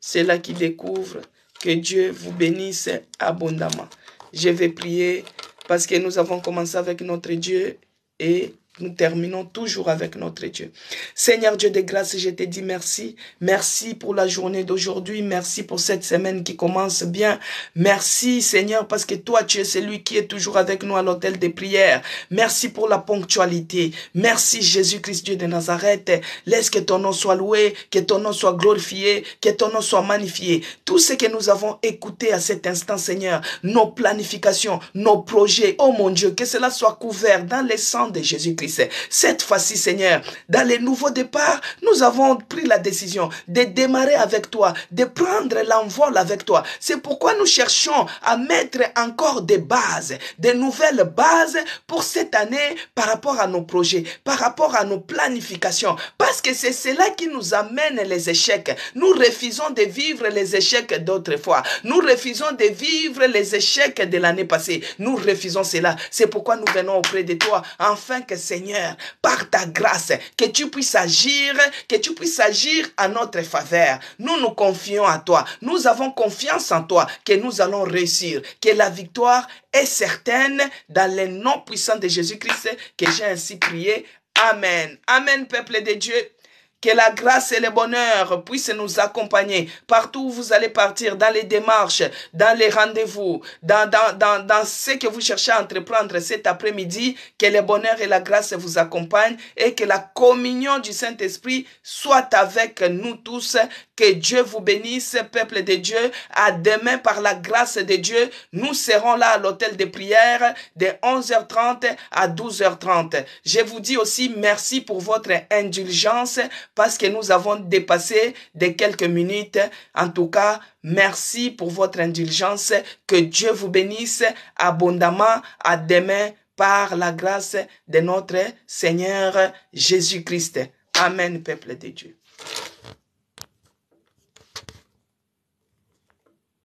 C'est là qui découvre. Que Dieu vous bénisse abondamment. Je vais prier parce que nous avons commencé avec notre Dieu et nous terminons toujours avec notre Dieu. Seigneur Dieu de grâce, je te dis merci. Merci pour la journée d'aujourd'hui. Merci pour cette semaine qui commence bien. Merci Seigneur parce que toi tu es celui qui est toujours avec nous à l'hôtel des prières. Merci pour la ponctualité. Merci Jésus-Christ Dieu de Nazareth. Laisse que ton nom soit loué, que ton nom soit glorifié, que ton nom soit magnifié. Tout ce que nous avons écouté à cet instant Seigneur, nos planifications, nos projets, oh mon Dieu, que cela soit couvert dans le sang de Jésus-Christ. Cette fois-ci, Seigneur, dans les nouveaux départs, nous avons pris la décision de démarrer avec toi, de prendre l'envol avec toi. C'est pourquoi nous cherchons à mettre encore des bases, des nouvelles bases pour cette année par rapport à nos projets, par rapport à nos planifications. Parce que c'est cela qui nous amène les échecs. Nous refusons de vivre les échecs d'autrefois. Nous refusons de vivre les échecs de l'année passée. Nous refusons cela. C'est pourquoi nous venons auprès de toi, afin que Seigneur, par ta grâce, que tu puisses agir à notre faveur. Nous nous confions à toi. Nous avons confiance en toi que nous allons réussir, que la victoire est certaine dans le nom puissant de Jésus-Christ que j'ai ainsi prié. Amen. Amen, peuple de Dieu. Que la grâce et le bonheur puissent nous accompagner partout où vous allez partir, dans les démarches, dans les rendez-vous, dans ce que vous cherchez à entreprendre cet après-midi. Que le bonheur et la grâce vous accompagnent et que la communion du Saint-Esprit soit avec nous tous. Que Dieu vous bénisse, peuple de Dieu. À demain, par la grâce de Dieu, nous serons là à l'hôtel de prière de 11h30 à 12h30. Je vous dis aussi merci pour votre indulgence parce que nous avons dépassé de quelques minutes. En tout cas, merci pour votre indulgence. Que Dieu vous bénisse abondamment. À demain, par la grâce de notre Seigneur Jésus-Christ. Amen, peuple de Dieu.